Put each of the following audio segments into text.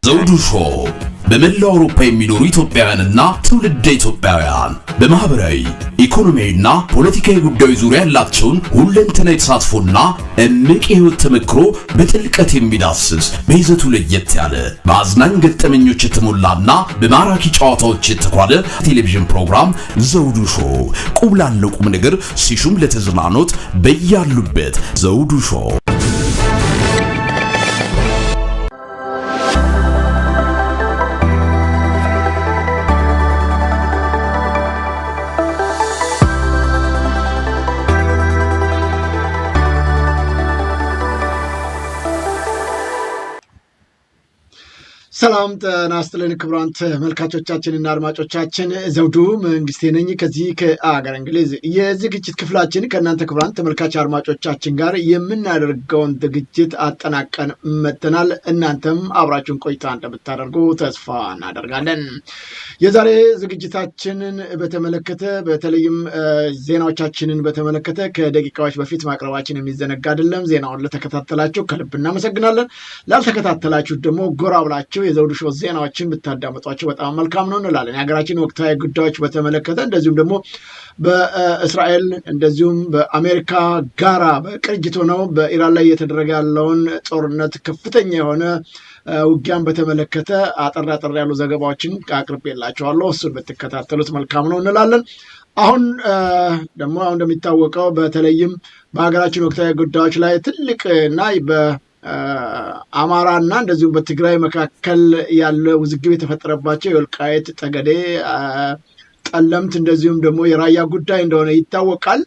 ዘውዱ ሾው በመላው አውሮፓ የሚኖሩ ኢትዮጵያውያንና ትውልደ ኢትዮጵያውያን በማህበራዊ ኢኮኖሚያዊና ፖለቲካዊ ጉዳዮች ዙሪያ ያላቸውን ሁለንተናዊ ተሳትፎና እምቅ የህይወት ተመክሮ በጥልቀት የሚዳስስ በይዘቱ ለየት ያለ በአዝናኝ ገጠመኞች የተሞላና በማራኪ ጨዋታዎች የተኳለ ቴሌቪዥን ፕሮግራም ዘውዱ ሾው ቁም ላለው ቁም ነገር ሲሹም ለተዝናኖት በያሉበት ዘውዱ ሾው። ሰላም ጤና ይስጥልን ክቡራን ተመልካቾቻችንና አድማጮቻችን ዘውዱ መንግስቴ ነኝ ከዚህ ከአገር እንግሊዝ የዝግጅት ክፍላችን ከእናንተ ክቡራን ተመልካች አድማጮቻችን ጋር የምናደርገውን ዝግጅት አጠናቀን መጥተናል። እናንተም አብራችሁን ቆይታ እንደምታደርጉ ተስፋ እናደርጋለን። የዛሬ ዝግጅታችንን በተመለከተ በተለይም ዜናዎቻችንን በተመለከተ ከደቂቃዎች በፊት ማቅረባችን የሚዘነጋ አይደለም። ዜናውን ለተከታተላችሁ ከልብ እናመሰግናለን። ላልተከታተላችሁ ደግሞ ጎራ ብላችሁ የዘውዱ ሾው ዜናዎችን ብታዳምጧቸው በጣም መልካም ነው እንላለን። የሀገራችን ወቅታዊ ጉዳዮች በተመለከተ እንደዚሁም ደግሞ በእስራኤል እንደዚሁም በአሜሪካ ጋራ በቅርጅት ሆነው በኢራን ላይ እየተደረገ ያለውን ጦርነት ከፍተኛ የሆነ ውጊያን በተመለከተ አጠር ያሉ ዘገባዎችን አቅርቤላችኋለሁ። እሱን ብትከታተሉት መልካም ነው እንላለን። አሁን እንደሚታወቀው በተለይም በሀገራችን ወቅታዊ ጉዳዮች ላይ ትልቅ እና አማራና እንደዚሁም በትግራይ መካከል ያለ ውዝግብ የተፈጠረባቸው የወልቃይት ጠገዴ፣ ጠለምት እንደዚሁም ደግሞ የራያ ጉዳይ እንደሆነ ይታወቃል።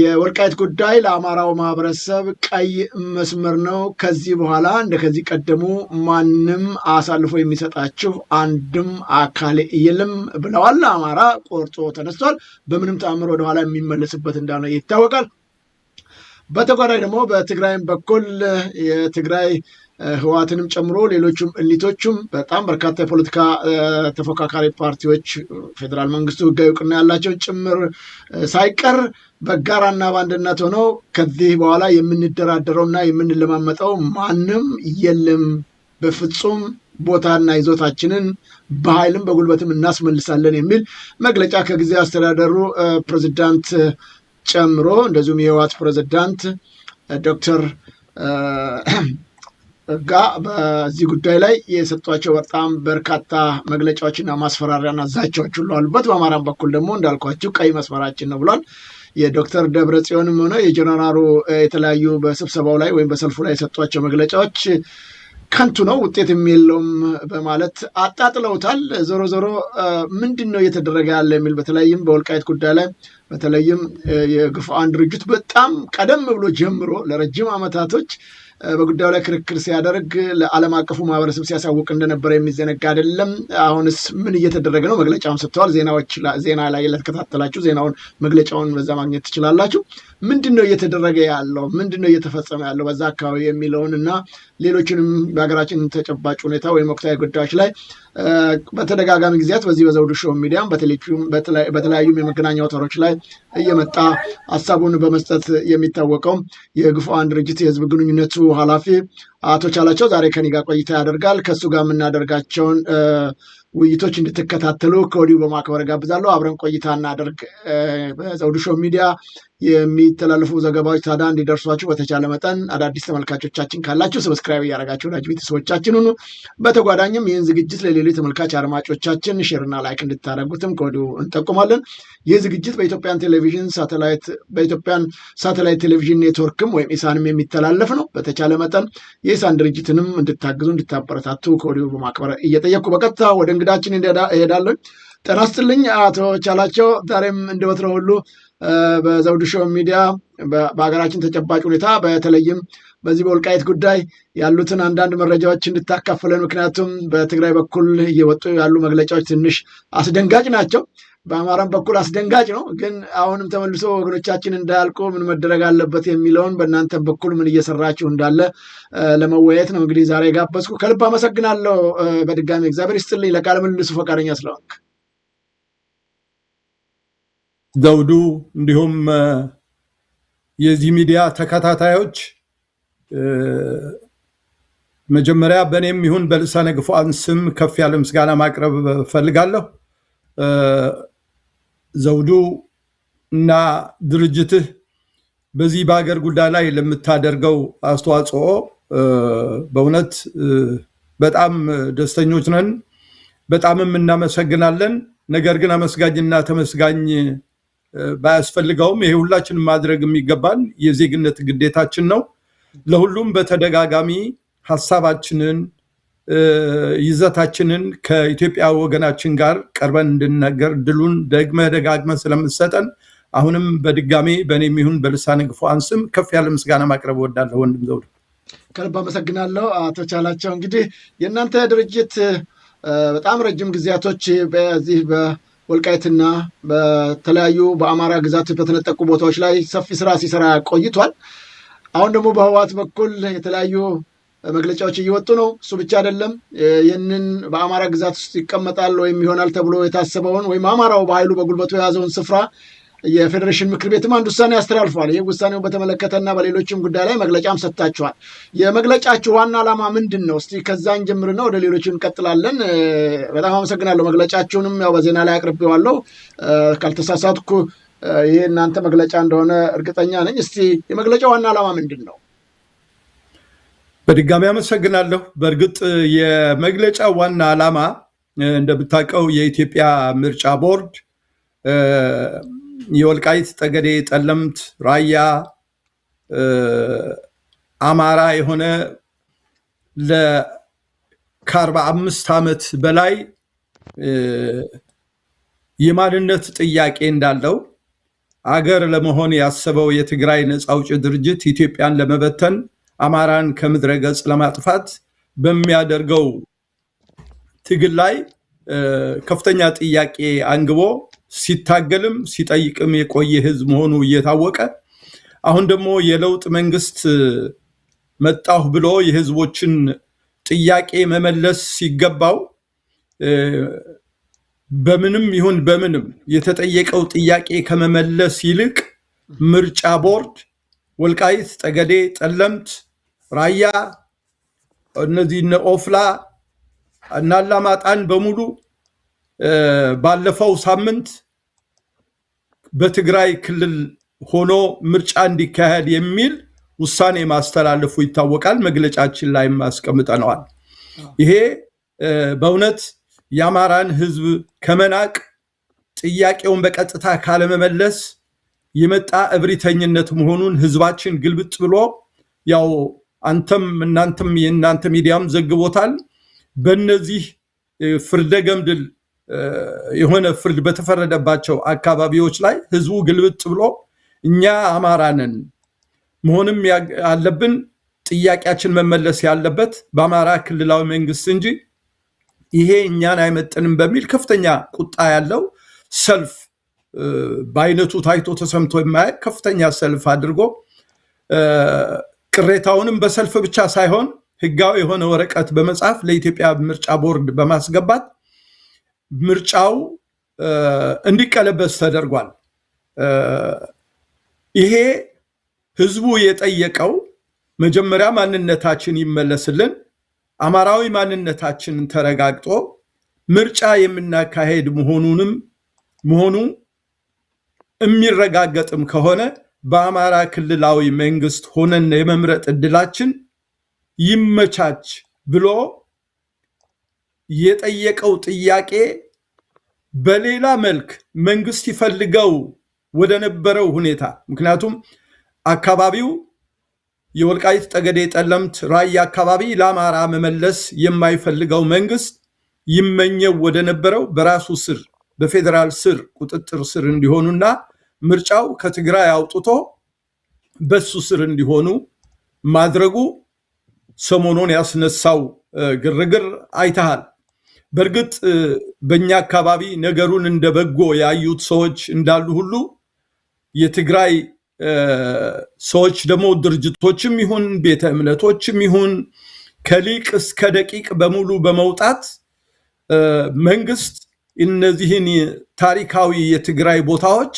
የወልቃይት ጉዳይ ለአማራው ማህበረሰብ ቀይ መስመር ነው። ከዚህ በኋላ እንደከዚህ ቀደሙ ማንም አሳልፎ የሚሰጣችሁ አንድም አካል የለም ብለዋል። አማራ ቆርጦ ተነስቷል። በምንም ተአምር ወደኋላ የሚመለስበት እንዳልሆነ ይታወቃል። በተጓዳኝ ደግሞ በትግራይም በኩል የትግራይ ህወሓትንም ጨምሮ ሌሎችም እሊቶችም በጣም በርካታ የፖለቲካ ተፎካካሪ ፓርቲዎች ፌዴራል መንግስቱ ህጋዊ እውቅና ያላቸውን ጭምር ሳይቀር በጋራና በአንድነት ሆነው ከዚህ በኋላ የምንደራደረውና የምንለማመጠው ማንም የለም፣ በፍጹም ቦታና ይዞታችንን በኃይልም በጉልበትም እናስመልሳለን የሚል መግለጫ ከጊዜያዊ አስተዳደሩ ፕሬዝዳንት ጨምሮ እንደዚሁም የህወሓት ፕሬዝዳንት ዶክተር በዚህ ጉዳይ ላይ የሰጧቸው በጣም በርካታ መግለጫዎችና ማስፈራሪያና ዛቻዎች ሁሉ አሉበት። በአማራም በኩል ደግሞ እንዳልኳችሁ ቀይ መስመራችን ነው ብሏል። የዶክተር ደብረጽዮንም ሆነ የጀነራሉ የተለያዩ በስብሰባው ላይ ወይም በሰልፉ ላይ የሰጧቸው መግለጫዎች ከንቱ ነው፣ ውጤት የለውም በማለት አጣጥለውታል። ዞሮ ዞሮ ምንድን ነው እየተደረገ ያለ የሚል በተለይም በወልቃይት ጉዳይ ላይ በተለይም የግፉአን ድርጅት በጣም ቀደም ብሎ ጀምሮ ለረጅም ዓመታቶች በጉዳዩ ላይ ክርክር ሲያደርግ ለዓለም አቀፉ ማህበረሰብ ሲያሳውቅ እንደነበረ የሚዘነጋ አይደለም። አሁንስ ምን እየተደረገ ነው? መግለጫውን ሰጥተዋል። ዜና ላይ ለተከታተላችሁ ዜናውን መግለጫውን በዛ ማግኘት ትችላላችሁ። ምንድን ነው እየተደረገ ያለው፣ ምንድን ነው እየተፈጸመ ያለው በዛ አካባቢ የሚለውን እና ሌሎችንም በሀገራችን ተጨባጭ ሁኔታ ወይም ወቅታዊ ጉዳዮች ላይ በተደጋጋሚ ጊዜያት በዚህ በዘውዱ ሾው ሚዲያም በተለያዩም የመገናኛ አውታሮች ላይ እየመጣ ሀሳቡን በመስጠት የሚታወቀው የግፉአን ድርጅት የህዝብ ግንኙነቱ ኃላፊ አቶ ቻላቸው ዛሬ ከኔ ጋር ቆይታ ያደርጋል። ከሱ ጋር የምናደርጋቸውን ውይይቶች እንድትከታተሉ ከወዲሁ በማክበር ጋብዛለሁ። አብረን ቆይታ እናደርግ። በዘውዱ ሾው ሚዲያ የሚተላለፉ ዘገባዎች ታዲያ እንዲደርሷችሁ በተቻለ መጠን አዳዲስ ተመልካቾቻችን ካላችሁ ሰብስክራይብ እያደረጋችሁ ወዳጅ ቤተሰቦቻችን ሁኑ። በተጓዳኝም ይህን ዝግጅት ለሌሎች ተመልካች አድማጮቻችን ሼርና ላይክ እንድታደርጉትም ከወዲሁ እንጠቁማለን። ይህ ዝግጅት በኢትዮጵያን ሳተላይት ቴሌቪዥን ኔትወርክም ወይም ኢሳንም የሚተላለፍ ነው። በተቻለ መጠን የኢሳን ድርጅትንም እንድታግዙ እንድታበረታቱ ከወዲሁ በማክበር እየጠየቅኩ በቀጥታ ወደ እንግዳችን እሄዳለሁ። ጤና ይስጥልኝ አቶ ቻላቸው። ዛሬም እንደወትረው ሁሉ በዘውዱ ሾው ሚዲያ በሀገራችን ተጨባጭ ሁኔታ በተለይም በዚህ በወልቃይት ጉዳይ ያሉትን አንዳንድ መረጃዎች እንድታካፍለን። ምክንያቱም በትግራይ በኩል እየወጡ ያሉ መግለጫዎች ትንሽ አስደንጋጭ ናቸው። በአማራም በኩል አስደንጋጭ ነው። ግን አሁንም ተመልሶ ወገኖቻችን እንዳያልቁ ምን መደረግ አለበት የሚለውን በእናንተ በኩል ምን እየሰራችሁ እንዳለ ለመወያየት ነው እንግዲህ ዛሬ ጋበዝኩ። ከልብ አመሰግናለሁ። በድጋሚ እግዚአብሔር ይስጥልኝ ለቃለ ምልልሱ ፈቃደኛ ስለሆንክ። ዘውዱ እንዲሁም የዚህ ሚዲያ ተከታታዮች መጀመሪያ በእኔም ይሁን በልሳነ ግፉዓን ስም ከፍ ያለ ምስጋና ማቅረብ ፈልጋለሁ። ዘውዱ እና ድርጅትህ በዚህ በሀገር ጉዳይ ላይ ለምታደርገው አስተዋጽኦ በእውነት በጣም ደስተኞች ነን። በጣምም እናመሰግናለን። ነገር ግን አመስጋኝና ተመስጋኝ ባያስፈልገውም ይሄ ሁላችንም ማድረግ የሚገባን የዜግነት ግዴታችን ነው። ለሁሉም በተደጋጋሚ ሐሳባችንን ይዘታችንን ከኢትዮጵያ ወገናችን ጋር ቀርበን እንድንነገር ድሉን ደጋግመን ስለምትሰጠን አሁንም በድጋሚ በእኔም ይሁን በልሳነ ግፉዓን ስም ከፍ ያለ ምስጋና ማቅረብ እወዳለሁ። ወንድም ዘውዱ ከልብ አመሰግናለሁ። አቶ ቻላቸው እንግዲህ የእናንተ ድርጅት በጣም ረጅም ጊዜያቶች በዚህ በወልቃይትና በተለያዩ በአማራ ግዛት በተነጠቁ ቦታዎች ላይ ሰፊ ስራ ሲሰራ ቆይቷል። አሁን ደግሞ በህወሓት በኩል የተለያዩ መግለጫዎች እየወጡ ነው። እሱ ብቻ አይደለም፣ ይህንን በአማራ ግዛት ውስጥ ይቀመጣል ወይም ይሆናል ተብሎ የታሰበውን ወይም አማራው በኃይሉ በጉልበቱ የያዘውን ስፍራ የፌዴሬሽን ምክር ቤትም አንድ ውሳኔ አስተላልፏል። ይህ ውሳኔው በተመለከተና በሌሎችም ጉዳይ ላይ መግለጫም ሰጥታችኋል። የመግለጫችሁ ዋና ዓላማ ምንድን ነው? እስቲ ከዛን ጀምርና ወደ ሌሎች እንቀጥላለን። በጣም አመሰግናለሁ። መግለጫችሁንም ያው በዜና ላይ አቅርቤዋለሁ። ካልተሳሳትኩ ይህ እናንተ መግለጫ እንደሆነ እርግጠኛ ነኝ። እስቲ የመግለጫው ዋና ዓላማ ምንድን ነው? በድጋሚ አመሰግናለሁ። በእርግጥ የመግለጫ ዋና ዓላማ እንደምታውቀው የኢትዮጵያ ምርጫ ቦርድ የወልቃይት ጠገዴ፣ ጠለምት፣ ራያ አማራ የሆነ ከ45 ዓመት በላይ የማንነት ጥያቄ እንዳለው አገር ለመሆን ያሰበው የትግራይ ነፃ አውጪ ድርጅት ኢትዮጵያን ለመበተን አማራን ከምድረ ገጽ ለማጥፋት በሚያደርገው ትግል ላይ ከፍተኛ ጥያቄ አንግቦ ሲታገልም ሲጠይቅም የቆየ ህዝብ መሆኑ እየታወቀ አሁን ደግሞ የለውጥ መንግስት መጣሁ ብሎ የህዝቦችን ጥያቄ መመለስ ሲገባው በምንም ይሁን በምንም የተጠየቀው ጥያቄ ከመመለስ ይልቅ ምርጫ ቦርድ ወልቃይት ጠገዴ፣ ጠለምት፣ ራያ እነዚህ ኦፍላ እና አላማጣን በሙሉ ባለፈው ሳምንት በትግራይ ክልል ሆኖ ምርጫ እንዲካሄድ የሚል ውሳኔ ማስተላለፉ ይታወቃል። መግለጫችን ላይ ማስቀምጠነዋል። ይሄ በእውነት የአማራን ህዝብ ከመናቅ ጥያቄውን በቀጥታ ካለመመለስ የመጣ እብሪተኝነት መሆኑን ህዝባችን ግልብጥ ብሎ ያው አንተም እናንተም የእናንተ ሚዲያም ዘግቦታል። በእነዚህ ፍርደ ገምድል የሆነ ፍርድ በተፈረደባቸው አካባቢዎች ላይ ህዝቡ ግልብጥ ብሎ እኛ አማራንን መሆንም ያለብን ጥያቄያችን መመለስ ያለበት በአማራ ክልላዊ መንግስት እንጂ ይሄ እኛን አይመጥንም በሚል ከፍተኛ ቁጣ ያለው ሰልፍ በአይነቱ ታይቶ ተሰምቶ የማያውቅ ከፍተኛ ሰልፍ አድርጎ ቅሬታውንም በሰልፍ ብቻ ሳይሆን ህጋዊ የሆነ ወረቀት በመጻፍ ለኢትዮጵያ ምርጫ ቦርድ በማስገባት ምርጫው እንዲቀለበስ ተደርጓል። ይሄ ህዝቡ የጠየቀው መጀመሪያ ማንነታችን ይመለስልን፣ አማራዊ ማንነታችን ተረጋግጦ ምርጫ የምናካሄድ መሆኑ የሚረጋገጥም ከሆነ በአማራ ክልላዊ መንግስት ሆነን የመምረጥ እድላችን ይመቻች ብሎ የጠየቀው ጥያቄ በሌላ መልክ መንግስት ይፈልገው ወደ ነበረው ሁኔታ ምክንያቱም አካባቢው የወልቃይት ጠገዴ፣ ጠለምት፣ ራያ አካባቢ ለአማራ መመለስ የማይፈልገው መንግስት ይመኘው ወደ ነበረው በራሱ ስር በፌደራል ስር ቁጥጥር ስር እንዲሆኑና ምርጫው ከትግራይ አውጥቶ በሱ ስር እንዲሆኑ ማድረጉ ሰሞኑን ያስነሳው ግርግር አይተሃል። በእርግጥ በእኛ አካባቢ ነገሩን እንደበጎ ያዩት ሰዎች እንዳሉ ሁሉ የትግራይ ሰዎች ደግሞ ድርጅቶችም ይሁን ቤተ እምነቶችም ይሁን ከሊቅ እስከ ደቂቅ በሙሉ በመውጣት መንግስት እነዚህን ታሪካዊ የትግራይ ቦታዎች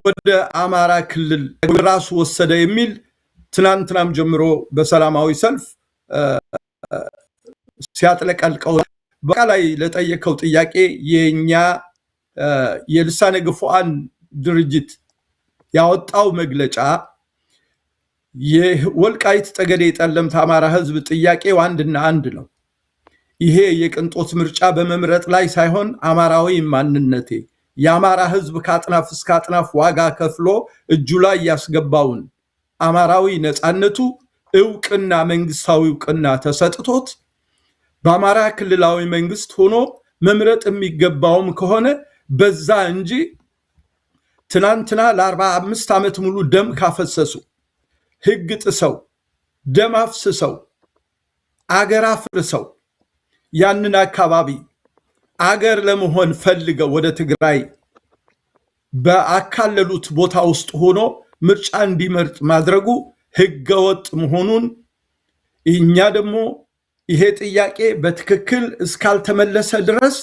ወደ አማራ ክልል ራሱ ወሰደ የሚል ትናንትናም ጀምሮ በሰላማዊ ሰልፍ ሲያጥለቀልቀው በቃላይ ለጠየቀው ጥያቄ የኛ የልሳነ ግፉዓን ድርጅት ያወጣው መግለጫ የወልቃይት ጠገዴ ጠለምት አማራ ህዝብ ጥያቄው አንድና አንድ ነው። ይሄ የቅንጦት ምርጫ በመምረጥ ላይ ሳይሆን አማራዊ ማንነቴ የአማራ ህዝብ ከአጥናፍ እስከ አጥናፍ ዋጋ ከፍሎ እጁ ላይ ያስገባውን አማራዊ ነፃነቱ እውቅና መንግስታዊ እውቅና ተሰጥቶት በአማራ ክልላዊ መንግስት ሆኖ መምረጥ የሚገባውም ከሆነ በዛ እንጂ ትናንትና ለ45 ዓመት ሙሉ ደም ካፈሰሱ ህግ ጥሰው ደም አፍስሰው አገር አፍርሰው ያንን አካባቢ አገር ለመሆን ፈልገው ወደ ትግራይ በአካለሉት ቦታ ውስጥ ሆኖ ምርጫ እንዲመርጥ ማድረጉ ህገወጥ መሆኑን እኛ ደግሞ ይሄ ጥያቄ በትክክል እስካልተመለሰ ድረስ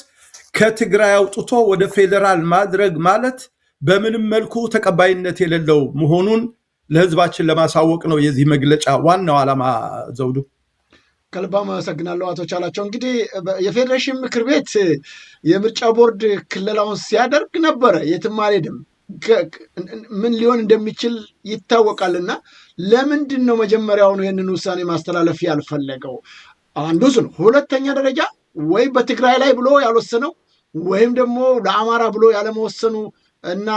ከትግራይ አውጥቶ ወደ ፌደራል ማድረግ ማለት በምንም መልኩ ተቀባይነት የሌለው መሆኑን ለህዝባችን ለማሳወቅ ነው የዚህ መግለጫ ዋናው ዓላማ። ዘውዱ ከልብ አመሰግናለሁ አቶ ቻላቸው። እንግዲህ የፌዴሬሽን ምክር ቤት የምርጫ ቦርድ ክልላውን ሲያደርግ ነበረ፣ የትም አልሄድም፣ ምን ሊሆን እንደሚችል ይታወቃልና ለምንድን ነው መጀመሪያውኑ ይህንን ውሳኔ ማስተላለፍ ያልፈለገው? አንዱ እሱ ነው። ሁለተኛ ደረጃ ወይ በትግራይ ላይ ብሎ ያልወሰነው ወይም ደግሞ ለአማራ ብሎ ያለመወሰኑ እና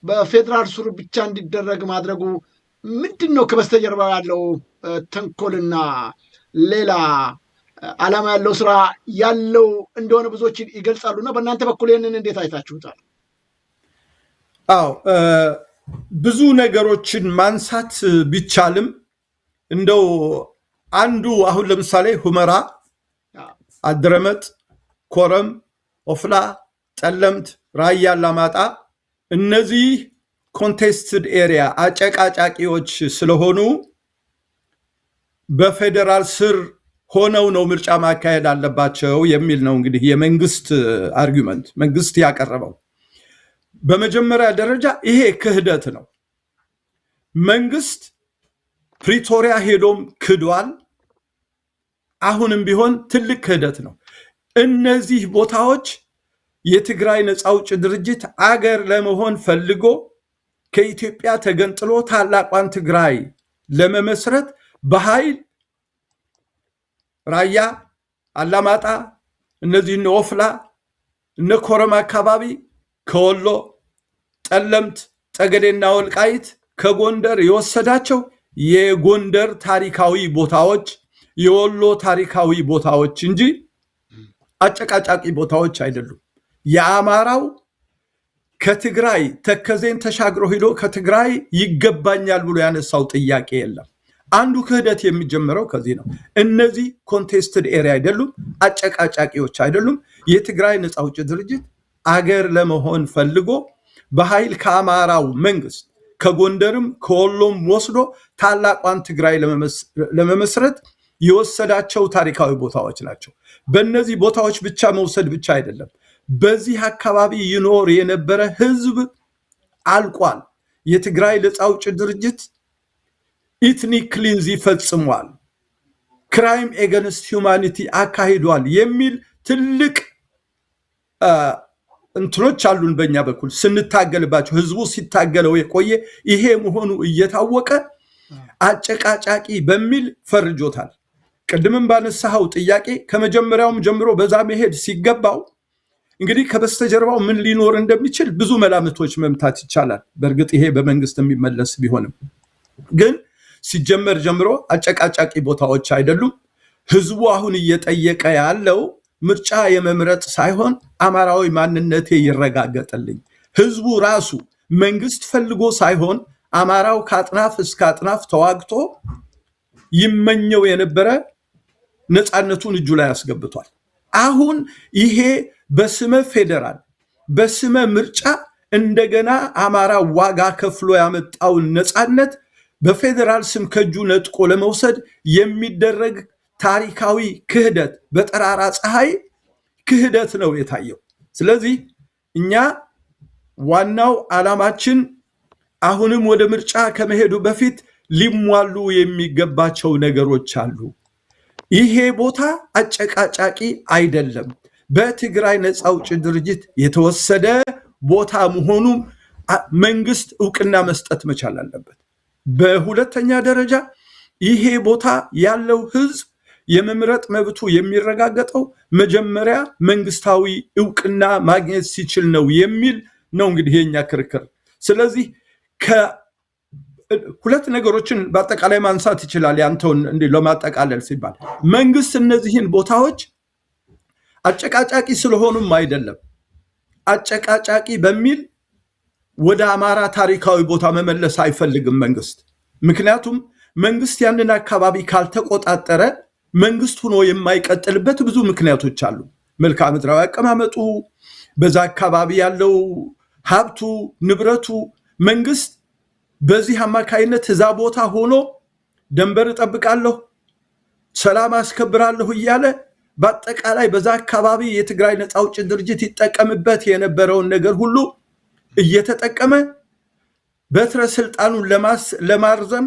በፌዴራል ሱር ብቻ እንዲደረግ ማድረጉ ምንድን ነው ከበስተጀርባ ያለው ተንኮልና ሌላ ዓላማ ያለው ስራ ያለው እንደሆነ ብዙዎች ይገልጻሉና በእናንተ በኩል ይህንን እንዴት አይታችሁታል? አዎ ብዙ ነገሮችን ማንሳት ቢቻልም እንደው አንዱ አሁን ለምሳሌ ሁመራ፣ አድረመጥ፣ ኮረም፣ ኦፍላ፣ ጠለምት፣ ራያ አላማጣ እነዚህ ኮንቴስትድ ኤሪያ አጨቃጫቂዎች ስለሆኑ በፌደራል ስር ሆነው ነው ምርጫ ማካሄድ አለባቸው የሚል ነው እንግዲህ የመንግስት አርጊውመንት መንግስት ያቀረበው። በመጀመሪያ ደረጃ ይሄ ክህደት ነው። መንግስት ፕሪቶሪያ ሄዶም ክዷል። አሁንም ቢሆን ትልቅ ክህደት ነው። እነዚህ ቦታዎች የትግራይ ነፃ አውጪ ድርጅት አገር ለመሆን ፈልጎ ከኢትዮጵያ ተገንጥሎ ታላቋን ትግራይ ለመመስረት በኃይል ራያ፣ አላማጣ፣ እነዚህ እነ ኦፍላ እነ ኮረም አካባቢ ከወሎ፣ ጠለምት፣ ጠገዴና ወልቃይት ከጎንደር የወሰዳቸው የጎንደር ታሪካዊ ቦታዎች የወሎ ታሪካዊ ቦታዎች እንጂ አጨቃጫቂ ቦታዎች አይደሉም። የአማራው ከትግራይ ተከዜን ተሻግሮ ሄዶ ከትግራይ ይገባኛል ብሎ ያነሳው ጥያቄ የለም። አንዱ ክህደት የሚጀምረው ከዚህ ነው። እነዚህ ኮንቴስትድ ኤሪያ አይደሉም፣ አጨቃጫቂዎች አይደሉም። የትግራይ ነፃ አውጪ ድርጅት አገር ለመሆን ፈልጎ በኃይል ከአማራው መንግስት ከጎንደርም ከወሎም ወስዶ ታላቋን ትግራይ ለመመስረት የወሰዳቸው ታሪካዊ ቦታዎች ናቸው። በእነዚህ ቦታዎች ብቻ መውሰድ ብቻ አይደለም፣ በዚህ አካባቢ ይኖር የነበረ ህዝብ አልቋል። የትግራይ ነፃ አውጪ ድርጅት ኢትኒክ ክሊንዝ ይፈጽሟል፣ ክራይም ኤገንስት ሁማኒቲ አካሂዷል የሚል ትልቅ እንትኖች አሉን። በእኛ በኩል ስንታገልባቸው ህዝቡ ሲታገለው የቆየ ይሄ መሆኑ እየታወቀ አጨቃጫቂ በሚል ፈርጆታል። ቅድምም ባነሳኸው ጥያቄ ከመጀመሪያውም ጀምሮ በዛ መሄድ ሲገባው እንግዲህ ከበስተጀርባው ምን ሊኖር እንደሚችል ብዙ መላምቶች መምታት ይቻላል። በእርግጥ ይሄ በመንግስት የሚመለስ ቢሆንም ግን ሲጀመር ጀምሮ አጨቃጫቂ ቦታዎች አይደሉም። ህዝቡ አሁን እየጠየቀ ያለው ምርጫ የመምረጥ ሳይሆን አማራዊ ማንነቴ ይረጋገጥልኝ፣ ህዝቡ ራሱ መንግስት ፈልጎ ሳይሆን አማራው ከአጥናፍ እስከ አጥናፍ ተዋግቶ ይመኘው የነበረ ነፃነቱን እጁ ላይ አስገብቷል። አሁን ይሄ በስመ ፌደራል በስመ ምርጫ እንደገና አማራ ዋጋ ከፍሎ ያመጣውን ነፃነት በፌደራል ስም ከእጁ ነጥቆ ለመውሰድ የሚደረግ ታሪካዊ ክህደት በጠራራ ፀሐይ ክህደት ነው የታየው። ስለዚህ እኛ ዋናው ዓላማችን አሁንም ወደ ምርጫ ከመሄዱ በፊት ሊሟሉ የሚገባቸው ነገሮች አሉ። ይሄ ቦታ አጨቃጫቂ አይደለም። በትግራይ ነፃ አውጪ ድርጅት የተወሰደ ቦታ መሆኑ መንግስት እውቅና መስጠት መቻል አለበት። በሁለተኛ ደረጃ ይሄ ቦታ ያለው ህዝብ የመምረጥ መብቱ የሚረጋገጠው መጀመሪያ መንግስታዊ እውቅና ማግኘት ሲችል ነው የሚል ነው እንግዲህ የኛ ክርክር። ስለዚህ ሁለት ነገሮችን በአጠቃላይ ማንሳት ይችላል። ያንተውን እንዲህ ለማጠቃለል ሲባል መንግስት እነዚህን ቦታዎች አጨቃጫቂ ስለሆኑም አይደለም አጨቃጫቂ በሚል ወደ አማራ ታሪካዊ ቦታ መመለስ አይፈልግም መንግስት። ምክንያቱም መንግስት ያንን አካባቢ ካልተቆጣጠረ መንግስት ሆኖ የማይቀጥልበት ብዙ ምክንያቶች አሉ። መልክዓ ምድራዊ አቀማመጡ፣ በዛ አካባቢ ያለው ሀብቱ፣ ንብረቱ መንግስት በዚህ አማካይነት እዛ ቦታ ሆኖ ደንበር እጠብቃለሁ፣ ሰላም አስከብራለሁ እያለ በአጠቃላይ በዛ አካባቢ የትግራይ ነፃ አውጪ ድርጅት ይጠቀምበት የነበረውን ነገር ሁሉ እየተጠቀመ በትረ ስልጣኑን ለማርዘም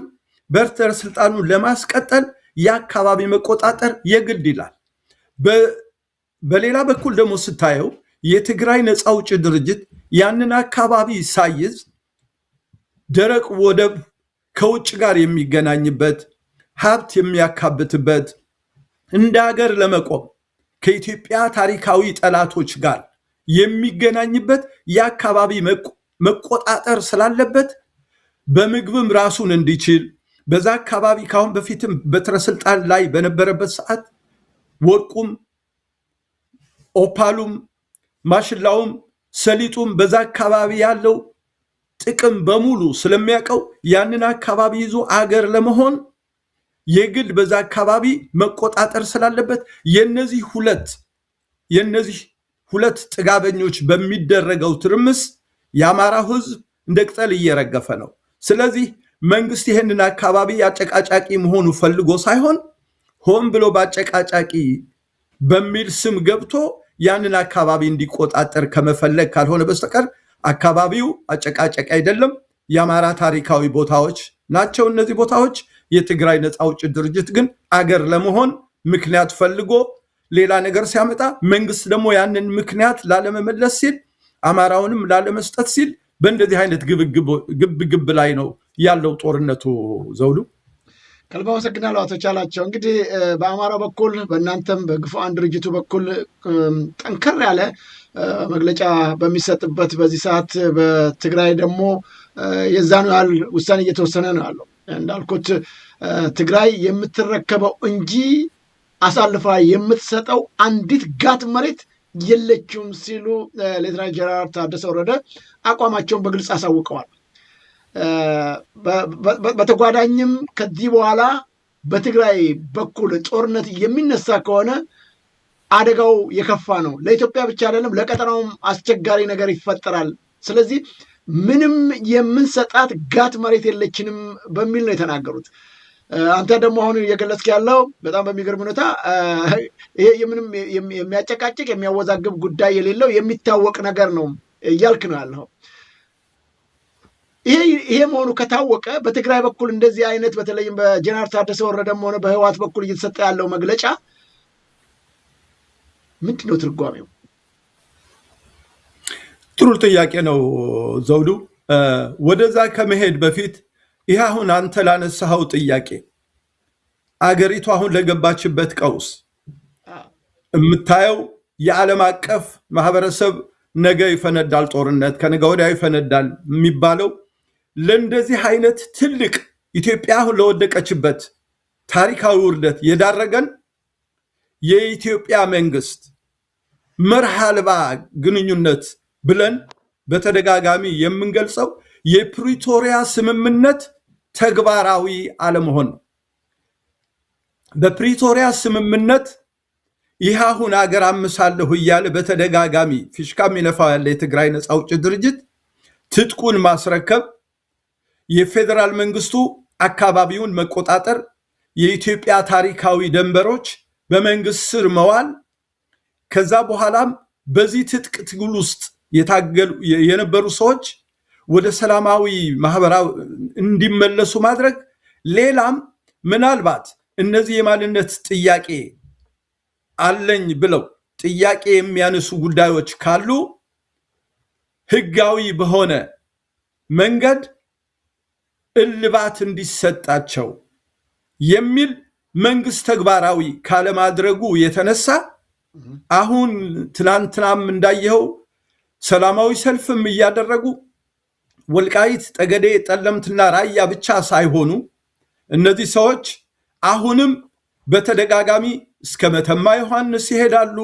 በትረ ስልጣኑን ለማስቀጠል የአካባቢ መቆጣጠር የግድ ይላል። በሌላ በኩል ደግሞ ስታየው የትግራይ ነፃ አውጪ ድርጅት ያንን አካባቢ ሳይዝ ደረቅ ወደብ ከውጭ ጋር የሚገናኝበት ሀብት የሚያካብትበት እንደ ሀገር ለመቆም ከኢትዮጵያ ታሪካዊ ጠላቶች ጋር የሚገናኝበት የአካባቢ መቆጣጠር ስላለበት በምግብም ራሱን እንዲችል በዛ አካባቢ ካሁን በፊትም በትረ ስልጣን ላይ በነበረበት ሰዓት ወርቁም ኦፓሉም ማሽላውም ሰሊጡም በዛ አካባቢ ያለው ጥቅም በሙሉ ስለሚያውቀው ያንን አካባቢ ይዞ አገር ለመሆን የግድ በዛ አካባቢ መቆጣጠር ስላለበት የነዚህ ሁለት ጥጋበኞች በሚደረገው ትርምስ የአማራ ህዝብ እንደ ቅጠል እየረገፈ ነው። ስለዚህ መንግስት ይሄንን አካባቢ አጨቃጫቂ መሆኑ ፈልጎ ሳይሆን ሆን ብሎ በአጨቃጫቂ በሚል ስም ገብቶ ያንን አካባቢ እንዲቆጣጠር ከመፈለግ ካልሆነ በስተቀር አካባቢው አጨቃጫቂ አይደለም። የአማራ ታሪካዊ ቦታዎች ናቸው እነዚህ ቦታዎች። የትግራይ ነፃ አውጪ ድርጅት ግን አገር ለመሆን ምክንያት ፈልጎ ሌላ ነገር ሲያመጣ መንግስት ደግሞ ያንን ምክንያት ላለመመለስ ሲል አማራውንም ላለመስጠት ሲል በእንደዚህ አይነት ግብ ላይ ነው ያለው ጦርነቱ። ዘውዱ ከልባ አመሰግናለሁ አቶ ቻላቸው። እንግዲህ በአማራ በኩል በእናንተም በግፉዓን ድርጅቱ በኩል ጠንከር ያለ መግለጫ በሚሰጥበት በዚህ ሰዓት በትግራይ ደግሞ የዛኑ ያህል ውሳኔ እየተወሰነ ነው ያለው። እንዳልኩት ትግራይ የምትረከበው እንጂ አሳልፋ የምትሰጠው አንዲት ጋት መሬት የለችም ሲሉ ሌተናንት ጀነራል ታደሰ ወረደ አቋማቸውን በግልጽ አሳውቀዋል። በተጓዳኝም ከዚህ በኋላ በትግራይ በኩል ጦርነት የሚነሳ ከሆነ አደጋው የከፋ ነው፣ ለኢትዮጵያ ብቻ አይደለም ለቀጠናውም አስቸጋሪ ነገር ይፈጠራል። ስለዚህ ምንም የምንሰጣት ጋት መሬት የለችንም በሚል ነው የተናገሩት። አንተ ደግሞ አሁን እየገለጽክ ያለው በጣም በሚገርም ሁኔታ ይሄ ምንም የሚያጨቃጭቅ የሚያወዛግብ ጉዳይ የሌለው የሚታወቅ ነገር ነው እያልክ ነው ያለው። ይሄ መሆኑ ከታወቀ በትግራይ በኩል እንደዚህ አይነት በተለይም በጀነራል ታደሰ ወረደም ሆነ በህወሓት በኩል እየተሰጠ ያለው መግለጫ ምንድን ነው ትርጓሜው? ጥሩ ጥያቄ ነው ዘውዱ። ወደዛ ከመሄድ በፊት ይህ አሁን አንተ ላነሳኸው ጥያቄ አገሪቱ አሁን ለገባችበት ቀውስ የምታየው የዓለም አቀፍ ማህበረሰብ ነገ ይፈነዳል ጦርነት ከነገ ወዲያ ይፈነዳል የሚባለው ለእንደዚህ አይነት ትልቅ ኢትዮጵያ አሁን ለወደቀችበት ታሪካዊ ውርደት የዳረገን የኢትዮጵያ መንግስት መርህ አልባ ግንኙነት ብለን በተደጋጋሚ የምንገልጸው የፕሪቶሪያ ስምምነት ተግባራዊ አለመሆን ነው። በፕሪቶሪያ ስምምነት ይህ አሁን አገር አምሳለሁ እያለ በተደጋጋሚ ፊሽካ የሚነፋው ያለ የትግራይ ነፃ አውጪ ድርጅት ትጥቁን ማስረከብ፣ የፌዴራል መንግስቱ አካባቢውን መቆጣጠር፣ የኢትዮጵያ ታሪካዊ ደንበሮች በመንግስት ስር መዋል፣ ከዛ በኋላም በዚህ ትጥቅ ትግል ውስጥ የታገሉ የነበሩ ሰዎች ወደ ሰላማዊ ማህበራዊ እንዲመለሱ ማድረግ፣ ሌላም ምናልባት እነዚህ የማንነት ጥያቄ አለኝ ብለው ጥያቄ የሚያነሱ ጉዳዮች ካሉ ህጋዊ በሆነ መንገድ እልባት እንዲሰጣቸው የሚል መንግስት ተግባራዊ ካለማድረጉ የተነሳ አሁን ትናንትናም እንዳየው ሰላማዊ ሰልፍም እያደረጉ ወልቃይት፣ ጠገዴ፣ ጠለምትና ራያ ብቻ ሳይሆኑ እነዚህ ሰዎች አሁንም በተደጋጋሚ እስከ መተማ ዮሐንስ ይሄዳሉ።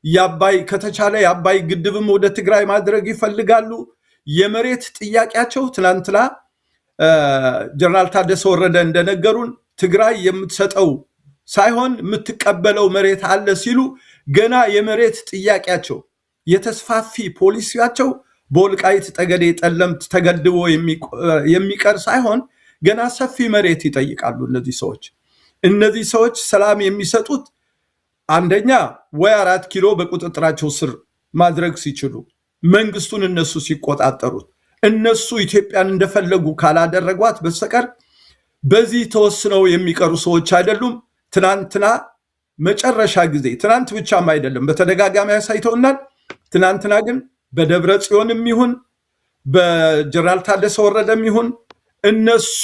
የአባይ ከተቻለ የአባይ ግድብም ወደ ትግራይ ማድረግ ይፈልጋሉ። የመሬት ጥያቄያቸው ትናንትና ጀነራል ታደሰ ወረደ እንደነገሩን ትግራይ የምትሰጠው ሳይሆን የምትቀበለው መሬት አለ ሲሉ ገና የመሬት ጥያቄያቸው የተስፋፊ ፖሊሲያቸው በወልቃይት ጠገዴ ጠለምት ተገድቦ የሚቀር ሳይሆን ገና ሰፊ መሬት ይጠይቃሉ። እነዚህ ሰዎች ሰላም የሚሰጡት አንደኛ ወይ 4 ኪሎ በቁጥጥራቸው ስር ማድረግ ሲችሉ መንግስቱን እነሱ ሲቆጣጠሩት እነሱ ኢትዮጵያን እንደፈለጉ ካላደረጓት በስተቀር በዚህ ተወስነው የሚቀሩ ሰዎች አይደሉም። ትናንትና መጨረሻ ጊዜ ትናንት ብቻም አይደለም በተደጋጋሚ ያሳይተውናል። ትናንትና ግን በደብረ ጽዮንም ይሁን በጀነራል ታደሰ ወረደም ይሁን እነሱ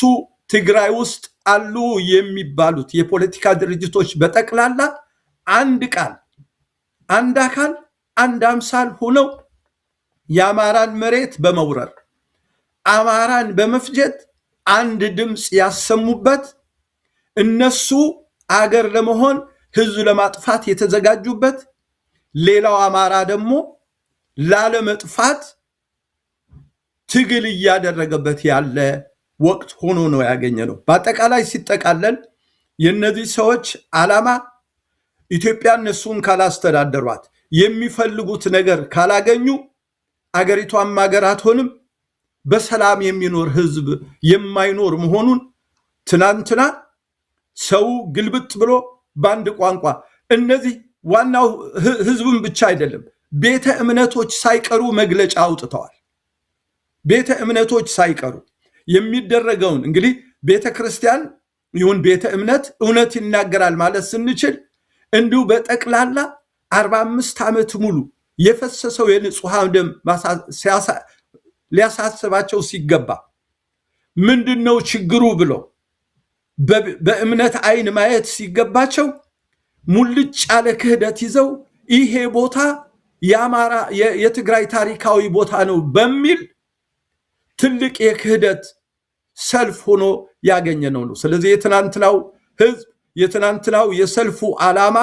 ትግራይ ውስጥ አሉ የሚባሉት የፖለቲካ ድርጅቶች በጠቅላላ አንድ ቃል፣ አንድ አካል፣ አንድ አምሳል ሆነው የአማራን መሬት በመውረር አማራን በመፍጀት አንድ ድምፅ ያሰሙበት እነሱ አገር ለመሆን ህዝብ ለማጥፋት የተዘጋጁበት ሌላው አማራ ደግሞ ላለመጥፋት ትግል እያደረገበት ያለ ወቅት ሆኖ ነው ያገኘነው። በአጠቃላይ ሲጠቃለል የነዚህ ሰዎች ዓላማ ኢትዮጵያ እነሱን ካላስተዳደሯት የሚፈልጉት ነገር ካላገኙ አገሪቷም ሀገር አትሆንም፣ በሰላም የሚኖር ህዝብ የማይኖር መሆኑን ትናንትና ሰው ግልብጥ ብሎ በአንድ ቋንቋ እነዚህ ዋናው ህዝብም ብቻ አይደለም ቤተ እምነቶች ሳይቀሩ መግለጫ አውጥተዋል። ቤተ እምነቶች ሳይቀሩ የሚደረገውን እንግዲህ ቤተ ክርስቲያን ይሁን ቤተ እምነት እውነት ይናገራል ማለት ስንችል እንዲሁ በጠቅላላ 45 ዓመት ሙሉ የፈሰሰው የንጹሃን ደም ሊያሳስባቸው ሲገባ ምንድነው ችግሩ ብሎ በእምነት አይን ማየት ሲገባቸው ሙልጭ ያለ ክህደት ይዘው ይሄ ቦታ የአማራ የትግራይ ታሪካዊ ቦታ ነው በሚል ትልቅ የክህደት ሰልፍ ሆኖ ያገኘነው ነው። ስለዚህ የትናንትናው ህዝብ የትናንትናው የሰልፉ ዓላማ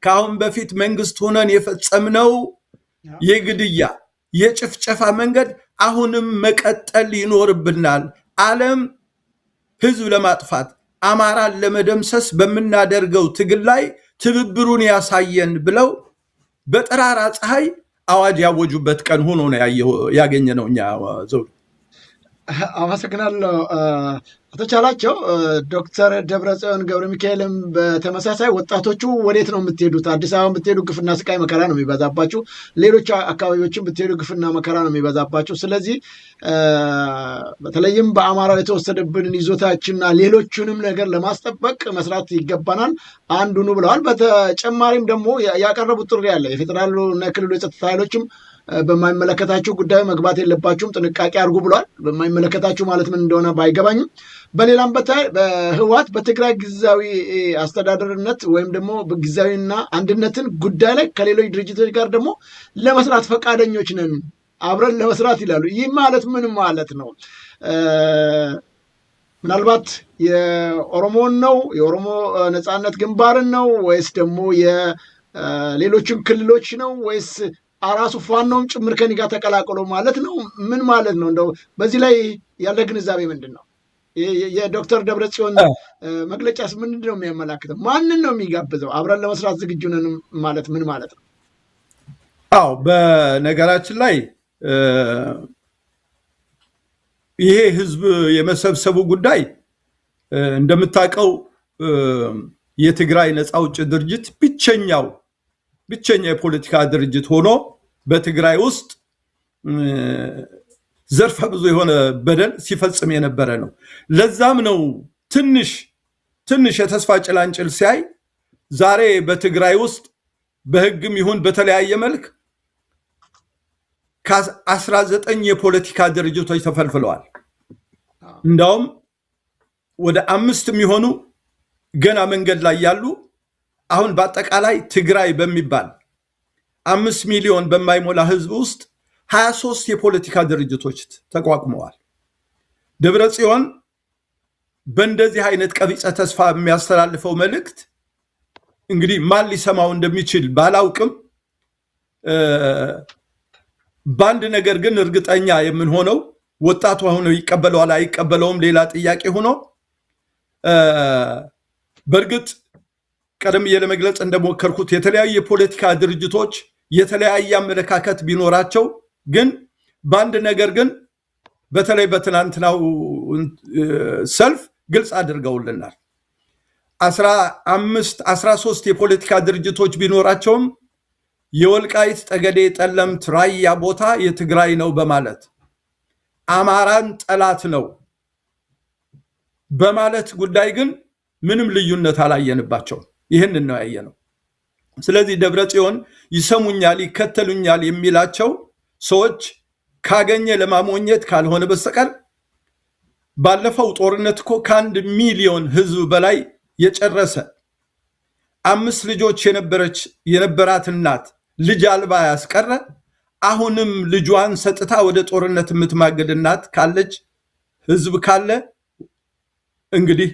ከአሁን በፊት መንግስት ሆነን የፈጸምነው የግድያ የጭፍጨፋ መንገድ አሁንም መቀጠል ይኖርብናል። ዓለም ህዝብ ለማጥፋት አማራን ለመደምሰስ በምናደርገው ትግል ላይ ትብብሩን ያሳየን ብለው በጠራራ ፀሐይ አዋጅ ያወጁበት ቀን ሆኖ ነው ያገኘነው እኛ ዘውዱ። አመሰግናለሁ አቶ ቻላቸው። ዶክተር ደብረጽዮን ገብረ ሚካኤልም በተመሳሳይ ወጣቶቹ ወዴት ነው የምትሄዱት? አዲስ አበባ ብትሄዱ ግፍና ስቃይ መከራ ነው የሚበዛባችሁ፣ ሌሎች አካባቢዎችን ብትሄዱ ግፍና መከራ ነው የሚበዛባችሁ። ስለዚህ በተለይም በአማራው የተወሰደብንን ይዞታችንና ሌሎቹንም ነገር ለማስጠበቅ መስራት ይገባናል አንዱኑ ብለዋል። በተጨማሪም ደግሞ ያቀረቡት ጥሪ አለ። የፌዴራሉ እና የክልሉ የጸጥታ ኃይሎችም በማይመለከታችሁ ጉዳይ መግባት የለባችሁም፣ ጥንቃቄ አድርጉ ብሏል። በማይመለከታችሁ ማለት ምን እንደሆነ ባይገባኝም በሌላም በህወሓት በትግራይ ጊዜያዊ አስተዳደርነት ወይም ደግሞ ጊዜያዊና አንድነትን ጉዳይ ላይ ከሌሎች ድርጅቶች ጋር ደግሞ ለመስራት ፈቃደኞች ነን አብረን ለመስራት ይላሉ። ይህ ማለት ምን ማለት ነው? ምናልባት የኦሮሞን ነው የኦሮሞ ነፃነት ግንባርን ነው ወይስ ደግሞ የሌሎችን ክልሎች ነው ወይስ አራሱ ፋኖም ጭምር ከኒ ጋር ተቀላቅሎ ማለት ነው? ምን ማለት ነው? እንደው በዚህ ላይ ያለ ግንዛቤ ምንድን ነው? የዶክተር ደብረጽዮን መግለጫስ ምንድን ነው የሚያመላክተው? ማንን ነው የሚጋብዘው? አብረን ለመስራት ዝግጁ ነን ማለት ምን ማለት ነው? አዎ፣ በነገራችን ላይ ይሄ ህዝብ የመሰብሰቡ ጉዳይ እንደምታውቀው የትግራይ ነፃ አውጪ ድርጅት ብቸኛ የፖለቲካ ድርጅት ሆኖ በትግራይ ውስጥ ዘርፈ ብዙ የሆነ በደል ሲፈጽም የነበረ ነው። ለዛም ነው ትንሽ የተስፋ ጭላንጭል ሲያይ ዛሬ በትግራይ ውስጥ በህግም ይሁን በተለያየ መልክ ከ19 የፖለቲካ ድርጅቶች ተፈልፍለዋል። እንዳውም ወደ 5 የሚሆኑ ገና መንገድ ላይ ያሉ አሁን በአጠቃላይ ትግራይ በሚባል 5 ሚሊዮን በማይሞላ ህዝብ ውስጥ 23 የፖለቲካ ድርጅቶች ተቋቁመዋል። ደብረጽዮን በእንደዚህ አይነት ቀቢጸ ተስፋ የሚያስተላልፈው መልእክት እንግዲህ ማን ሊሰማው እንደሚችል ባላውቅም በአንድ ነገር ግን እርግጠኛ የምንሆነው ወጣቱ ሆኖ ይቀበለዋል አይቀበለውም ሌላ ጥያቄ ሆኖ በእርግጥ ቀደም ለመግለጽ እንደሞከርኩት የተለያዩ የፖለቲካ ድርጅቶች የተለያየ አመለካከት ቢኖራቸው ግን በአንድ ነገር ግን በተለይ በትናንትናው ሰልፍ ግልጽ አድርገውልናል። 13 የፖለቲካ ድርጅቶች ቢኖራቸውም የወልቃይት ጠገዴ ጠለምት ራያ ቦታ የትግራይ ነው በማለት አማራን ጠላት ነው በማለት ጉዳይ ግን ምንም ልዩነት አላየንባቸው። ይህንን ነው ያየነው። ስለዚህ ደብረጽዮን ይሰሙኛል ይከተሉኛል የሚላቸው ሰዎች ካገኘ ለማሞኘት ካልሆነ በስተቀር ባለፈው ጦርነት እኮ ከ1 ሚሊዮን ህዝብ በላይ የጨረሰ 5 ልጆች የነበራት እናት ልጅ አልባ ያስቀረ አሁንም ልጇን ሰጥታ ወደ ጦርነት የምትማገድ እናት ካለች ህዝብ ካለ እንግዲህ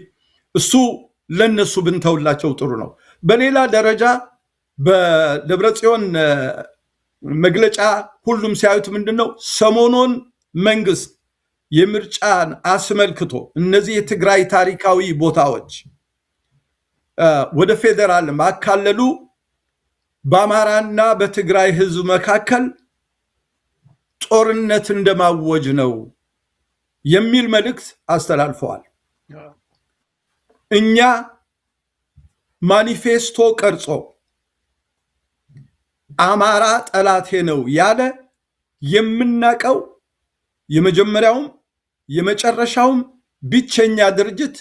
እሱ ለነሱ ብንተውላቸው ጥሩ ነው። በሌላ ደረጃ በደብረጽዮን መግለጫ ሁሉም ሲያዩት ምንድነው ሰሞኑን መንግስት የምርጫን አስመልክቶ እነዚህ የትግራይ ታሪካዊ ቦታዎች ወደ ፌደራል ማካለሉ በአማራና በትግራይ ህዝብ መካከል ጦርነት እንደማወጅ ነው የሚል መልእክት አስተላልፈዋል። እኛ ማኒፌስቶ ቀርጾ አማራ ጠላቴ ነው ያለ የምናቀው የመጀመሪያውም የመጨረሻውም ብቸኛ ድርጅት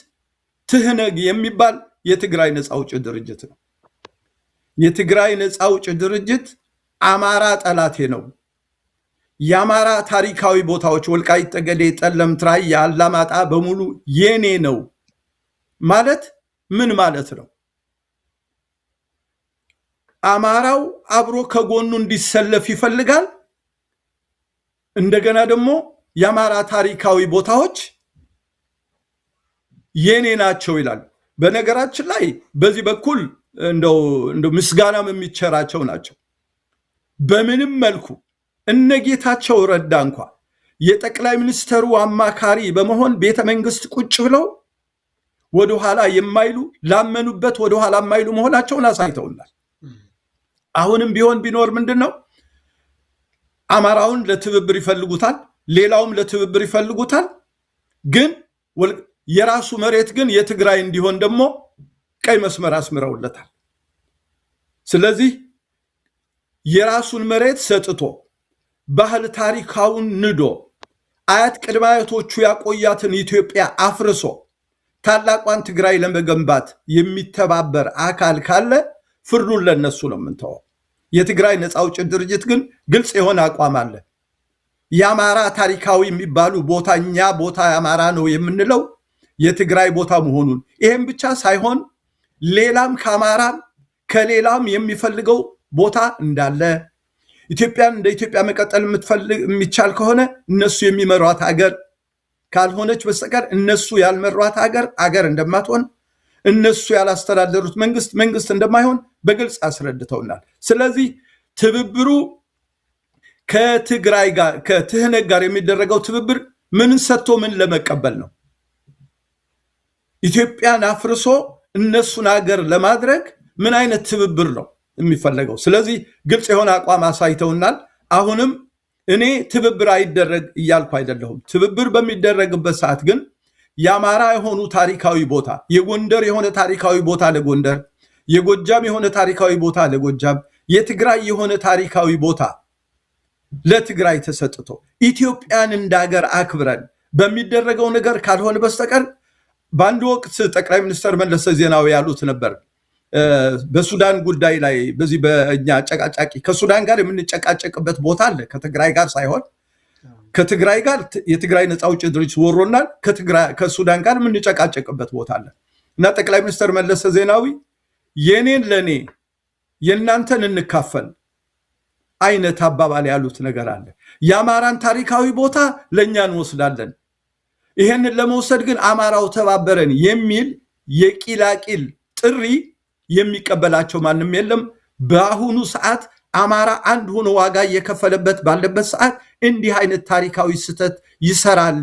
ትህነግ የሚባል የትግራይ ነፃ አውጪ ድርጅት ነው። የትግራይ ነፃ አውጪ ድርጅት አማራ ጠላቴ ነው፣ የአማራ ታሪካዊ ቦታዎች ወልቃይት ጠገዴ ጠለምት ራያ አላማጣ በሙሉ የኔ ነው ማለት ምን ማለት ነው? አማራው አብሮ ከጎኑ እንዲሰለፍ ይፈልጋል። እንደገና ደግሞ የአማራ ታሪካዊ ቦታዎች የኔ ናቸው ይላል። በነገራችን ላይ በዚህ በኩል እንደው ምስጋናም የሚቸራቸው ናቸው። በምንም መልኩ እነጌታቸው ረዳ እንኳን የጠቅላይ ሚኒስትሩ አማካሪ በመሆን ቤተ መንግስት ቁጭ ብለው ወደ ኋላ የማይሉ ላመኑበት ወደ ኋላ የማይሉ መሆናቸውን አሳይተውናል። አሁንም ቢሆን ቢኖር ምንድነው አማራውን ለትብብር ይፈልጉታል፣ ሌላውም ለትብብር ይፈልጉታል። ግን የራሱ መሬት ግን የትግራይ እንዲሆን ደግሞ ቀይ መስመር አስምረውለታል። ስለዚህ የራሱን መሬት ሰጥቶ ባህል ታሪካውን ንዶ አያት ቅድመ አያቶቹ ያቆያትን ኢትዮጵያ አፍርሶ ታላቋን ትግራይ ለመገንባት የሚተባበር አካል ካለ ፍርዱን ለነሱ ነው የምንተወው። የትግራይ ነፃ አውጪ ድርጅት ግን ግልጽ የሆነ አቋም አለ። የአማራ ታሪካዊ የሚባሉ ቦታኛ ቦታ የአማራ ነው የምንለው የትግራይ ቦታ መሆኑን ይሄም ብቻ ሳይሆን ሌላም ከአማራም ከሌላም የሚፈልገው ቦታ እንዳለ ኢትዮጵያን እንደ ኢትዮጵያ መቀጠል የሚቻል ከሆነ እነሱ የሚመሯት ሀገር ካልሆነች በስተቀር እነሱ ያልመሯት ሀገር እንደማትሆን እነሱ ያላስተዳደሩት መንግስት እንደማይሆን በግልጽ አስረድተውናል። ስለዚህ ትብብሩ ከትግራይ ጋር ከትህነግ ጋር የሚደረገው ትብብር ምን ሰጥቶ ምን ለመቀበል ነው? ኢትዮጵያን አፍርሶ እነሱን ሀገር ለማድረግ ምን አይነት ትብብር ነው የሚፈለገው? ስለዚህ ግልጽ የሆነ አቋም አሳይተውናል። አሁንም እኔ ትብብር አይደረግ እያልኩ አይደለሁም። ትብብር በሚደረግበት ሰዓት ግን የአማራ የሆኑ ታሪካዊ ቦታ፣ የጎንደር የሆነ ታሪካዊ ቦታ ለጎንደር፣ የጎጃም የሆነ ታሪካዊ ቦታ ለጎጃም፣ የትግራይ የሆነ ታሪካዊ ቦታ ለትግራይ ተሰጥቶ ኢትዮጵያን እንዳገር አክብረን በሚደረገው ነገር ካልሆነ በስተቀር በአንድ ወቅት ጠቅላይ ሚኒስትር መለስ ዜናዊ ያሉት ነበር በሱዳን ጉዳይ ላይ በዚህ በእኛ ጨቃጫቂ ከሱዳን ጋር የምንጨቃጨቅበት ቦታ አለ ከትግራይ ጋር ሳይሆን ከትግራይ ጋር የትግራይ ነፃ አውጪ ድርጅት ወሮናል ከሱዳን ጋር የምንጨቃጨቅበት ቦታ አለ እና ጠቅላይ ሚኒስትር መለስ ዜናዊ የኔን ለኔ የናንተን እንካፈል አይነት አባባል ያሉት ነገር አለ የአማራን ታሪካዊ ቦታ ለኛ እንወስዳለን ይሄንን ለመውሰድ ግን አማራው ተባበረን የሚል የቂላቂል ጥሪ የሚቀበላቸው ማንም የለም በአሁኑ ሰዓት አማራ አንድ ሆኖ ዋጋ እየከፈለበት ባለበት ሰዓት እንዲህ አይነት ታሪካዊ ስተት ይሰራል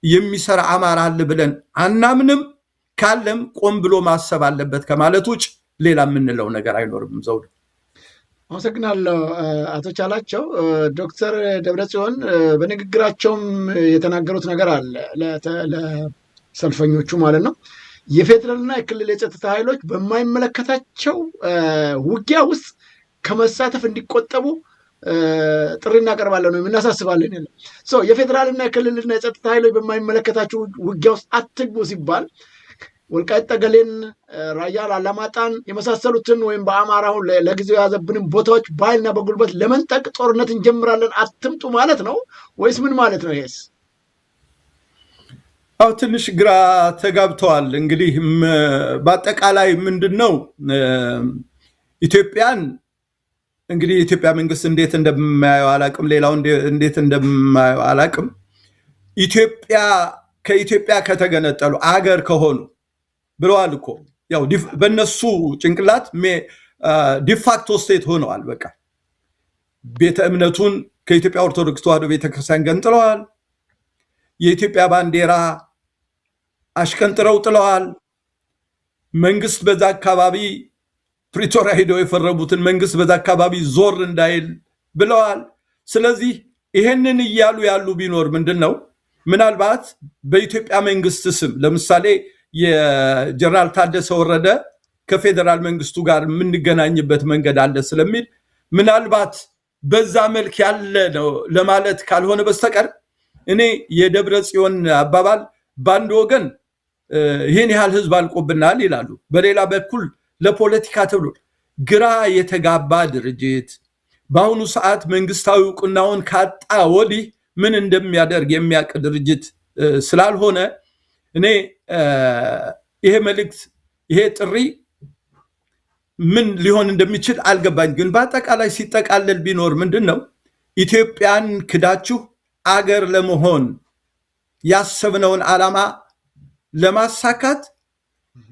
የሚሰራ አማራ አለ ብለን አናምንም ካለም ቆም ብሎ ማሰብ አለበት ከማለት ውጭ ሌላ ምንለው ነገር አይኖርም ዘውዱ አመሰግናለሁ አቶ ቻላቸው ዶክተር ደብረጽዮን በንግግራቸውም የተናገሩት ነገር አለ ለሰልፈኞቹ ማለት ነው የፌደራልና የክልል የጸጥታ ኃይሎች በማይመለከታቸው ውጊያ ውስጥ ከመሳተፍ እንዲቆጠቡ ጥሪ እናቀርባለን ነው እናሳስባለን ይላል የፌደራልና የክልልና የጸጥታ ኃይሎች በማይመለከታቸው ውጊያ ውስጥ አትግቡ ሲባል ወልቃይት ጠገሌን ራያ አላማጣን የመሳሰሉትን ወይም በአማራው ለጊዜው ያዘብንን ቦታዎች ባይልና በጉልበት ለመንጠቅ ጦርነት እንጀምራለን አትምጡ ማለት ነው ወይስ ምን ማለት ነው ይሄስ አው ትንሽ ግራ ተጋብተዋል እንግዲህ በአጠቃላይ ምንድነው ኢትዮጵያን እንግዲህ የኢትዮጵያ መንግስት እንዴት እንደማያዩ አላቅም ሌላው እንዴት እንደማያዩ አላቅም ኢትዮጵያ ከኢትዮጵያ ከተገነጠሉ አገር ከሆኑ ብለዋል እኮ ያው በነሱ ጭንቅላት ዲፋክቶ ስቴት ሆነዋል በቃ ቤተ እምነቱን ከኢትዮጵያ ኦርቶዶክስ ተዋሕዶ ቤተክርስቲያን ገንጥለዋል የኢትዮጵያ ባንዲራ አሽከንጥረው ጥለዋል መንግስት በዛ አካባቢ ፕሪቶሪያ ሄደው የፈረሙትን መንግስት በዛ አካባቢ ዞር እንዳይል ብለዋል ስለዚህ ይሄንን ይያሉ ያሉ ቢኖር ምንድነው ምናልባት በኢትዮጵያ መንግስት ስም ለምሳሌ የጀነራል ታደሰ ወረደ ከፌደራል መንግስቱ ጋር የምንገናኝበት መንገድ አለ ስለሚል ምናልባት በዛ መልክ ያለ ነው ለማለት ካልሆነ በስተቀር እኔ የደብረጽዮን አባባል ባንድ ወገን ይሄን ያህል ህዝብ አልቆብናል ይላሉ በሌላ በኩል ለፖለቲካ ተብሎ ግራ የተጋባ ድርጅት በአሁኑ ሰዓት መንግስታዊ ዕውቅናውን ካጣ ወዲህ ምን እንደሚያደርግ የሚያውቅ ድርጅት ስላልሆነ እኔ ይሄ መልእክት ይሄ ጥሪ ምን ሊሆን እንደሚችል አልገባኝ ግን በአጠቃላይ ሲጠቃለል ቢኖር ምንድነው ኢትዮጵያን ክዳችሁ አገር ለመሆን ያሰብነውን ዓላማ ለማሳካት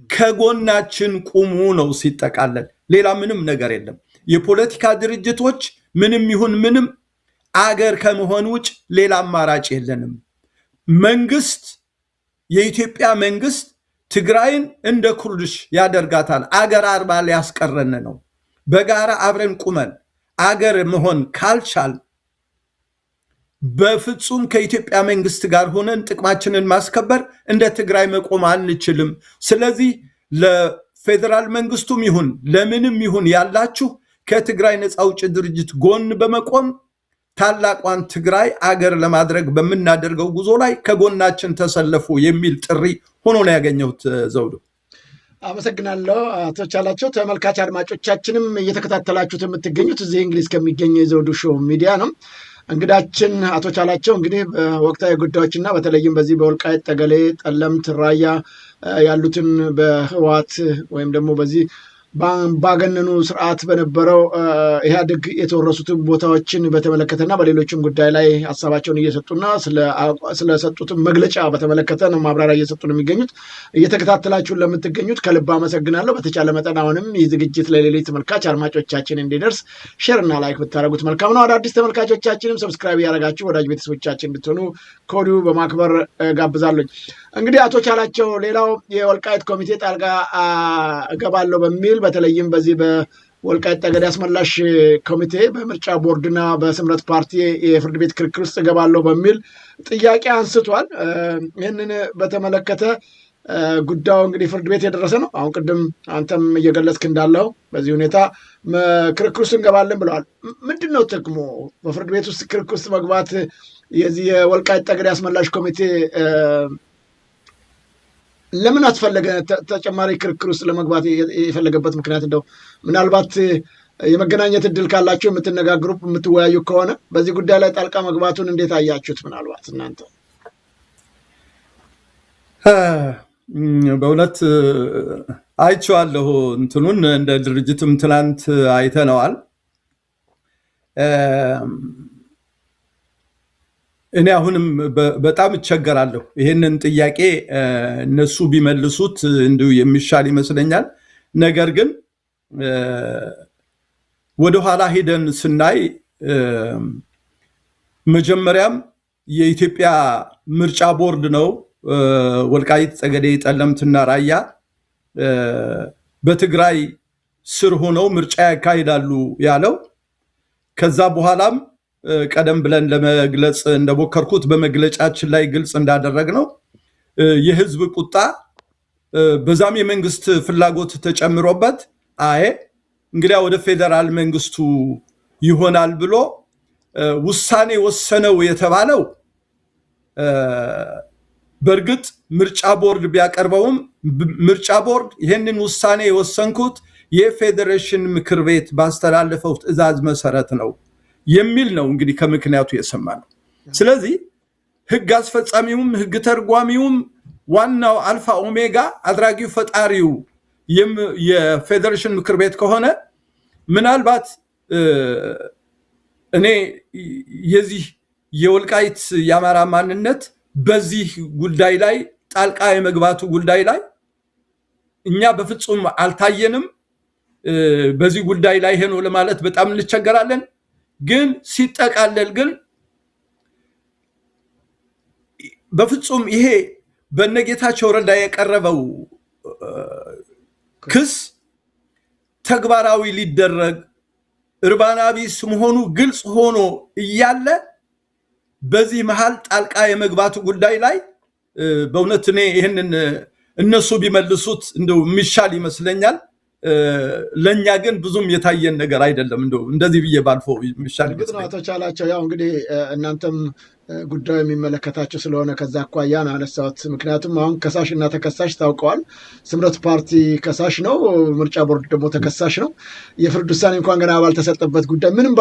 ከጎናችን ቁሙ ነው ሲጠቃለል ሌላ ምንም ነገር የለም የፖለቲካ ድርጅቶች ምንም ይሁን ምንም አገር ከመሆን ውጭ ሌላ አማራጭ የለንም መንግስት የኢትዮጵያ መንግስት ትግራይን እንደ ኩርድሽ ያደርጋታል አገር አርባ ሊያስቀረን ነው በጋራ አብረን ቁመን አገር መሆን ካልቻል በፍጹም ከኢትዮጵያ መንግስት ጋር ሆነን ጥቅማችንን ማስከበር እንደ ትግራይ መቆም አንችልም ስለዚህ ለፌደራል መንግስቱም ይሁን ለምንም ይሁን ያላችሁ ከትግራይ ነፃ አውጪ ድርጅት ጎን በመቆም ታላቋን ትግራይ አገር ለማድረግ በመናደርገው ጉዞ ላይ ከጎናችን ተሰለፉ የሚል ጥሪ ሆኖ ነው ያገኘሁት ዘውዱ አመሰግናለሁ አቶ ቻላቸው ተመልካች አድማጮቻችንም እየተከታተላችሁት የምትገኙት እዚህ እንግሊዝ ከሚገኘው የዘውዱ ሾው ሚዲያ ነው እንግዳችን አቶ ቻላቸው እንግዲህ በወቅታዊ ጉዳዮችና በተለይም በዚህ በወልቃይት ጠገሌ ጠለምት ራያ ያሉትን በህዋት ወይም ደግሞ በዚህ ባገነኑ ስርዓት በነበረው ኢህአዴግ የተወረሱት ቦታዎችን በተመለከተና በሌሎችም ጉዳይ ላይ ሐሳባቸውን እየሰጡና ስለሰጡት መግለጫ በተመለከተ ነው ማብራሪያ እየሰጡ ነው የሚገኙት እየተከታተላችሁ ለምትገኙት ከልብ አመሰግናለሁ በተቻለ መጠን አሁንም ይህ ዝግጅት ለሌሎች ተመልካች አድማጮቻችን እንዲደርስ ሼር እና ላይክ ብታደርጉት መልካም ነው አዳዲስ ተመልካቾቻችንም ሰብስክራይብ ያደርጋችሁ ወዳጅ ቤተሰቦቻችን እንድትሆኑ ኮዲው በማክበር ጋብዛለሁ እንግዲህ አቶ ቻላቸው ሌላው የወልቃይት ኮሚቴ ጣልቃ እገባለሁ በሚል በተለይም በዚህ በወልቃይት ጠገዴ አስመላሽ ኮሚቴ በምርጫ ቦርድና በስምረት ፓርቲ የፍርድ ቤት ክርክር ውስጥ እገባለሁ በሚል ጥያቄ አንስቷል ይህንን በተመለከተ ጉዳዩ እንግዲህ ፍርድ ቤት የደረሰ ነው። አሁን ቅድም አንተም እየገለጽክ እንዳለው በዚህ ሁኔታ ክርክር ውስጥ እንገባለን ብለዋል። ምንድን ነው ጥቅሙ በፍርድ ቤት ውስጥ ክርክር ውስጥ መግባት? የዚህ የወልቃይት ጠገዴ አስመላሽ ኮሚቴ ለምን አስፈለገ? ተጨማሪ ክርክር ውስጥ ለመግባት የፈለገበት ምክንያት እንደው ምናልባት የመገናኘት እድል ካላችሁ የምትነጋግሩ የምትወያዩ ከሆነ በዚህ ጉዳይ ላይ ጣልቃ መግባቱን እንዴት አያችሁት? ምናልባት እናንተ በእውነት አይቼዋለሁ። እንትኑን እንደ ድርጅትም ትናንት አይተነዋል። እኔ አሁንም በጣም እቸገራለሁ። ይህንን ጥያቄ እነሱ ቢመልሱት እንዲሁ የሚሻል ይመስለኛል። ነገር ግን ወደኋላ ሄደን ስናይ መጀመሪያም የኢትዮጵያ ምርጫ ቦርድ ነው ወልቃይት ጠገዴ፣ ጠለምትና ራያ በትግራይ ስር ሆነው ምርጫ ያካሂዳሉ ያለው። ከዛ በኋላም ቀደም ብለን ለመግለጽ እንደሞከርኩት በመግለጫችን ላይ ግልጽ እንዳደረግነው የህዝብ ቁጣ በዛም የመንግስት ፍላጎት ተጨምሮበት እንግዲያ ወደ ፌዴራል መንግስቱ ይሆናል ብሎ ውሳኔ ወሰነው የተባለው በእርግጥ ምርጫ ቦርድ ቢያቀርበውም ምርጫ ቦርድ ይህንን ውሳኔ የወሰንኩት የፌዴሬሽን ምክር ቤት ባስተላለፈው ትዕዛዝ መሰረት ነው የሚል ነው እንግዲህ ከምክንያቱ የሰማነው። ስለዚህ ህግ አስፈጻሚውም ህግ ተርጓሚውም ዋናው አልፋ ኦሜጋ አድራጊው ፈጣሪው የፌዴሬሽን ምክር ቤት ከሆነ ምናልባት እኔ የዚህ የወልቃይት የአማራ ማንነት በዚህ ጉዳይ ላይ ጣልቃ የመግባቱ ጉዳይ ላይ እኛ በፍጹም አልታየንም። በዚህ ጉዳይ ላይ ሄኖ ለማለት በጣም እንቸገራለን። ግን ሲጠቃለል ግን በፍጹም ይሄ በነጌታቸው ረዳ የቀረበው ክስ ተግባራዊ ሊደረግ እርባና ቢስ መሆኑ ግልጽ ሆኖ እያለ በዚህ መሃል ጣልቃ የመግባቱ ጉዳይ ላይ በእውነት እኔ ይህንን እነሱ ቢመልሱት እንደው የሚሻል ይመስለኛል። ለኛ ግን ብዙም የታየን ነገር አይደለም። እንደዚህ ብዬ ባልፈው የሚሻል ይመስለኛል። አቶ ቻላቸው ያው እንግዲህ እናንተም ጉዳዩ የሚመለከታቸው ስለሆነ ከዛ አኳያ ነው አነሳሁት። ምክንያቱም አሁን ከሳሽ እና ተከሳሽ ታውቀዋል። ስምረት ፓርቲ ከሳሽ ነው፣ ምርጫ ቦርድ ደግሞ ተከሳሽ ነው። የፍርድ ውሳኔ እንኳን ገና ባልተሰጠበት ጉዳይ፣ ምንም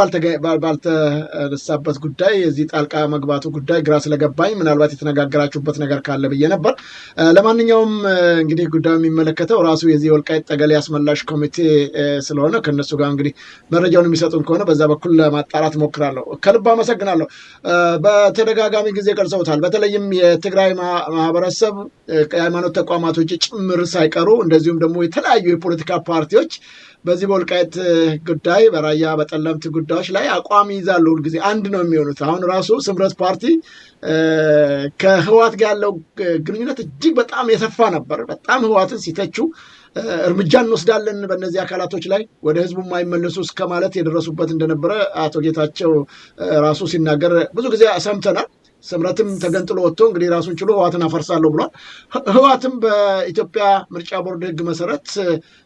ባልተነሳበት ጉዳይ የዚህ ጣልቃ መግባቱ ጉዳይ ግራ ስለገባኝ ምናልባት የተነጋገራችሁበት ነገር ካለ ብዬ ነበር። ለማንኛውም እንግዲህ ጉዳዩ የሚመለከተው ራሱ የዚህ ወልቃይት ጠገዴ አስመላሽ ኮሚቴ ስለሆነ ከነሱ ጋር እንግዲህ መረጃውን የሚሰጡን ከሆነ በዛ በኩል ለማጣራት ሞክራለሁ። ከልብ አመሰግናለሁ። በተደጋጋሚ ጊዜ ገልጸውታል። በተለይም የትግራይ ማህበረሰብ የሃይማኖት ተቋማቶች ጭምር ሳይቀሩ እንደዚሁም ደግሞ የተለያዩ የፖለቲካ ፓርቲዎች በዚህ በወልቃይት ጉዳይ በራያ በጠለምት ጉዳዮች ላይ አቋም ይዛሉ። ሁልጊዜ አንድ ነው የሚሆኑት። አሁን ራሱ ስምረት ፓርቲ ከህወሓት ጋር ያለው ግንኙነት እጅግ በጣም የሰፋ ነበር። በጣም ህወሓትን ሲተቹ እርምጃ እንወስዳለን በእነዚህ አካላቶች ላይ ወደ ህዝቡ የማይመለሱ እስከ ማለት የደረሱበት እንደነበረ አቶ ጌታቸው ራሱ ሲናገር ብዙ ጊዜ ሰምተናል። ስምረትም ተገንጥሎ ወጥቶ እንግዲህ ራሱን ችሎ ህወሓትን አፈርሳለሁ ብሏል። ህወሓትም በኢትዮጵያ ምርጫ ቦርድ ህግ መሰረት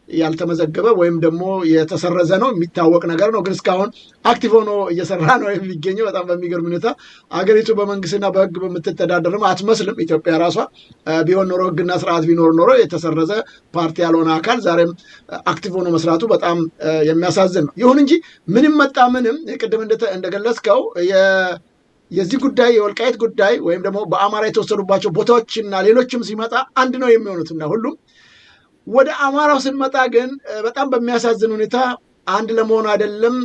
ያልተመዘገበ ወይም ደግሞ የተሰረዘ ነው፣ የሚታወቅ ነገር ነው። ግን እስካሁን አክቲቭ ሆኖ እየሰራ ነው የሚገኘው። በጣም በሚገርም ሁኔታ አገሪቱ በመንግስትና በህግ በምትተዳደርም አትመስልም። ኢትዮጵያ ራሷ ቢሆን ኖሮ ህግና ስርዓት ቢኖር ኖሮ የተሰረዘ ፓርቲ ያልሆነ አካል ዛሬም አክቲቭ ሆኖ መስራቱ በጣም የሚያሳዝን ነው። ይሁን እንጂ ምንም መጣ ምንም ቅድም እንደገለጽከው የዚህ ጉዳይ የወልቃይት ጉዳይ ወይም ደግሞ በአማራ የተወሰዱባቸው ቦታዎችና ሌሎችም ሲመጣ አንድ ነው የሚሆኑትና ሁሉም ወደ አማራው ስንመጣ ግን በጣም በሚያሳዝን ሁኔታ አንድ ለመሆን አይደለም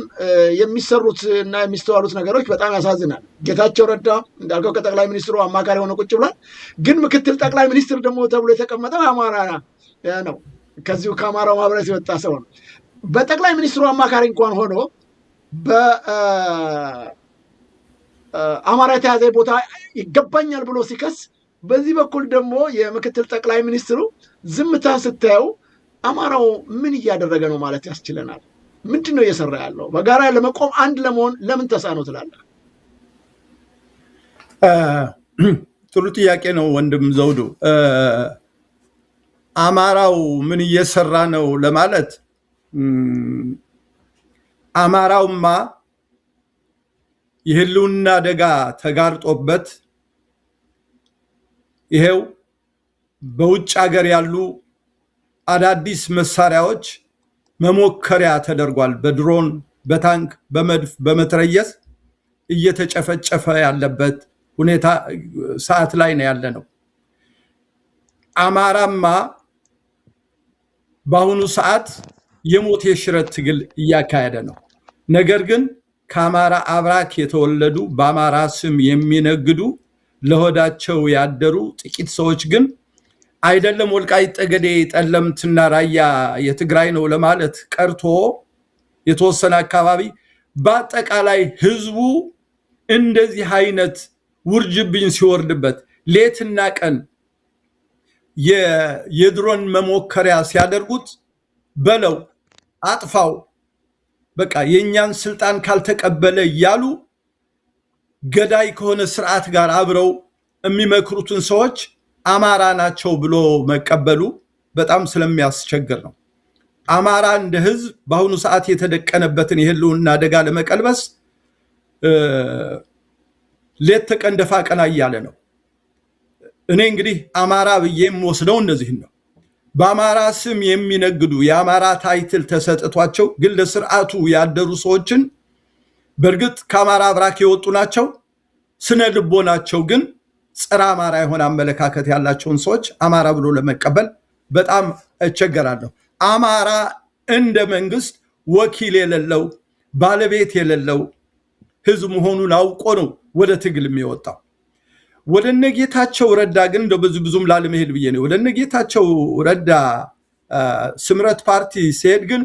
የሚሰሩት እና የሚስተዋሉት ነገሮች በጣም ያሳዝናል። ጌታቸው ረዳ እንዳልከው ከጠቅላይ ሚኒስትሩ አማካሪ ሆኖ ቁጭ ብሏል። ግን ምክትል ጠቅላይ ሚኒስትር ደግሞ ተብሎ የተቀመጠው አማራ ነው። ከዚሁ ከአማራው ማህበረሰብ የወጣ ሰው ነው። በጠቅላይ ሚኒስትሩ አማካሪ እንኳን ሆኖ አማራ የተያዘ ቦታ ይገባኛል ብሎ ሲከስ፣ በዚህ በኩል ደግሞ የምክትል ጠቅላይ ሚኒስትሩ ዝምታ ስታየው አማራው ምን እያደረገ ነው ማለት ያስችለናል። ምንድን ነው እየሰራ ያለው? በጋራ ለመቆም አንድ ለመሆን ለምን ተሳነው ትላለህ? ጥሩ ጥያቄ ነው ወንድም ዘውዱ። አማራው ምን እየሰራ ነው ለማለት አማራውማ የህልውና አደጋ ተጋርጦበት ይሄው በውጭ ሀገር ያሉ አዳዲስ መሳሪያዎች መሞከሪያ ተደርጓል። በድሮን፣ በታንክ፣ በመድፍ፣ በመትረየስ እየተጨፈጨፈ ያለበት ሁኔታ ሰዓት ላይ ነው ያለነው። አማራማ በአሁኑ ሰዓት የሞት የሽረት ትግል እያካሄደ ነው። ነገር ግን ከአማራ አብራክ የተወለዱ በአማራ ስም የሚነግዱ ለሆዳቸው ያደሩ ጥቂት ሰዎች ግን አይደለም ወልቃይት ጠገዴ፣ ጠለምትና ራያ የትግራይ ነው ለማለት ቀርቶ የተወሰነ አካባቢ በአጠቃላይ ህዝቡ እንደዚህ አይነት ውርጅብኝ ሲወርድበት ሌትና ቀን የድሮን መሞከሪያ ሲያደርጉት በለው አጥፋው በቃ የኛን ስልጣን ካልተቀበለ ያሉ ገዳይ ከሆነ ስርዓት ጋር አብረው የሚመክሩትን ሰዎች አማራ ናቸው ብሎ መቀበሉ በጣም ስለሚያስቸግር ነው። አማራ እንደ ህዝብ በአሁኑ ሰዓት የተደቀነበትን የህልውና አደጋ ለመቀልበስ ሌት ተቀን ደፋ ቀና እያለ ነው። እኔ እንግዲህ አማራ ብዬም ወስደው እንደዚህ ነው። በአማራ ስም የሚነግዱ የአማራ ታይትል ተሰጥቷቸው ግን ለስርዓቱ ያደሩ ሰዎችን በእርግጥ ከአማራ አብራክ የወጡ ናቸው። ስነ ልቦናቸው ግን ጸረ አማራ የሆነ አመለካከት ያላቸውን ሰዎች አማራ ብሎ ለመቀበል በጣም እቸገራለሁ። አማራ እንደ መንግስት ወኪል የሌለው ባለቤት የሌለው ህዝብ መሆኑን አውቆ ነው ወደ ትግል የሚወጣው። ወደ እነጌታቸው ረዳ ግን እንደው ብዙም ላለመሄድ ብዬ ነው። ወደ እነጌታቸው ረዳ ስምረት ፓርቲ ሲሄድ ግን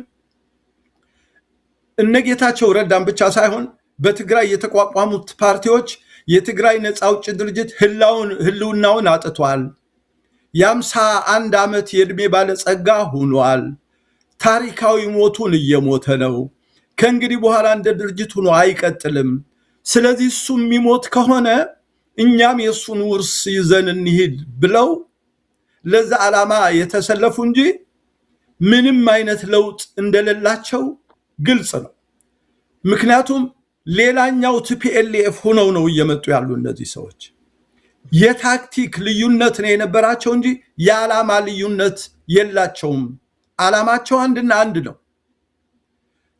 እነጌታቸው ረዳን ብቻ ሳይሆን በትግራይ የተቋቋሙት ፓርቲዎች የትግራይ ነፃ አውጪ ድርጅት ህልውናውን አጥቷል። የ51 ዓመት የዕድሜ ባለጸጋ ሆኗል። ታሪካዊ ሞቱን እየሞተ ነው። ከእንግዲህ በኋላ እንደ ድርጅት ሆኖ አይቀጥልም። ስለዚህ እሱ የሚሞት ከሆነ እኛም የሱን ውርስ ይዘን እንሂድ ብለው ለዛ ዓላማ የተሰለፉ እንጂ ምንም አይነት ለውጥ እንደሌላቸው ግልጽ ነው። ምክንያቱም ሌላኛው ቲፒኤልኤፍ ሆነው ነው እየመጡ ያሉ እነዚህ ሰዎች። የታክቲክ ልዩነት ነው የነበራቸው እንጂ የዓላማ ልዩነት የላቸውም። ዓላማቸው አንድና አንድ ነው።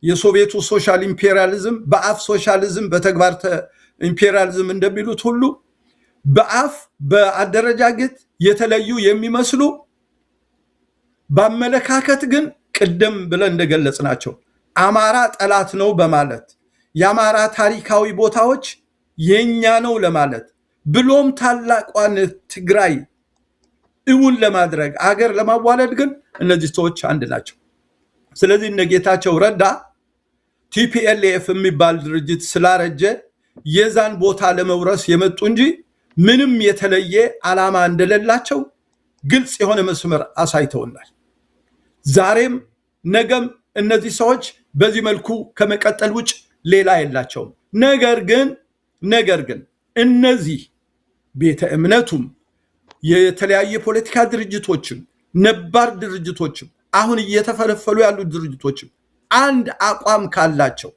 የሶቪየቱ ሶሻል ኢምፔሪያሊዝም በአፍ ሶሻሊዝም በተግባር ኢምፔሪያሊዝም እንደሚሉት ሁሉ በአፍ በአደረጃጀት የተለዩ የሚመስሉ በአመለካከት ግን ቅድም ብለን እንደገለጽናቸው አማራ ጠላት ነው በማለት የአማራ ታሪካዊ ቦታዎች የኛ ነው ለማለት ብሎም ታላቋን ትግራይ እውን ለማድረግ አገር ለማዋለድ ግን እነዚህ ሰዎች አንድ ናቸው። ስለዚህ እነጌታቸው ረዳ ቲፒኤልኤፍ የሚባል ድርጅት ስላረጀ የዛን ቦታ ለመውረስ የመጡ እንጂ ምንም የተለየ ዓላማ እንደሌላቸው ግልጽ የሆነ መስመር አሳይተውናል። ዛሬም ነገም እነዚህ ሰዎች በዚህ መልኩ ከመቀጠል ውጭ ሌላ የላቸውም። ነገር ግን እነዚህ ቤተ እምነቱም የተለያየ ፖለቲካ ድርጅቶችም ነባር ድርጅቶችም አሁን እየተፈለፈሉ ያሉ ድርጅቶችም አንድ አቋም ካላቸው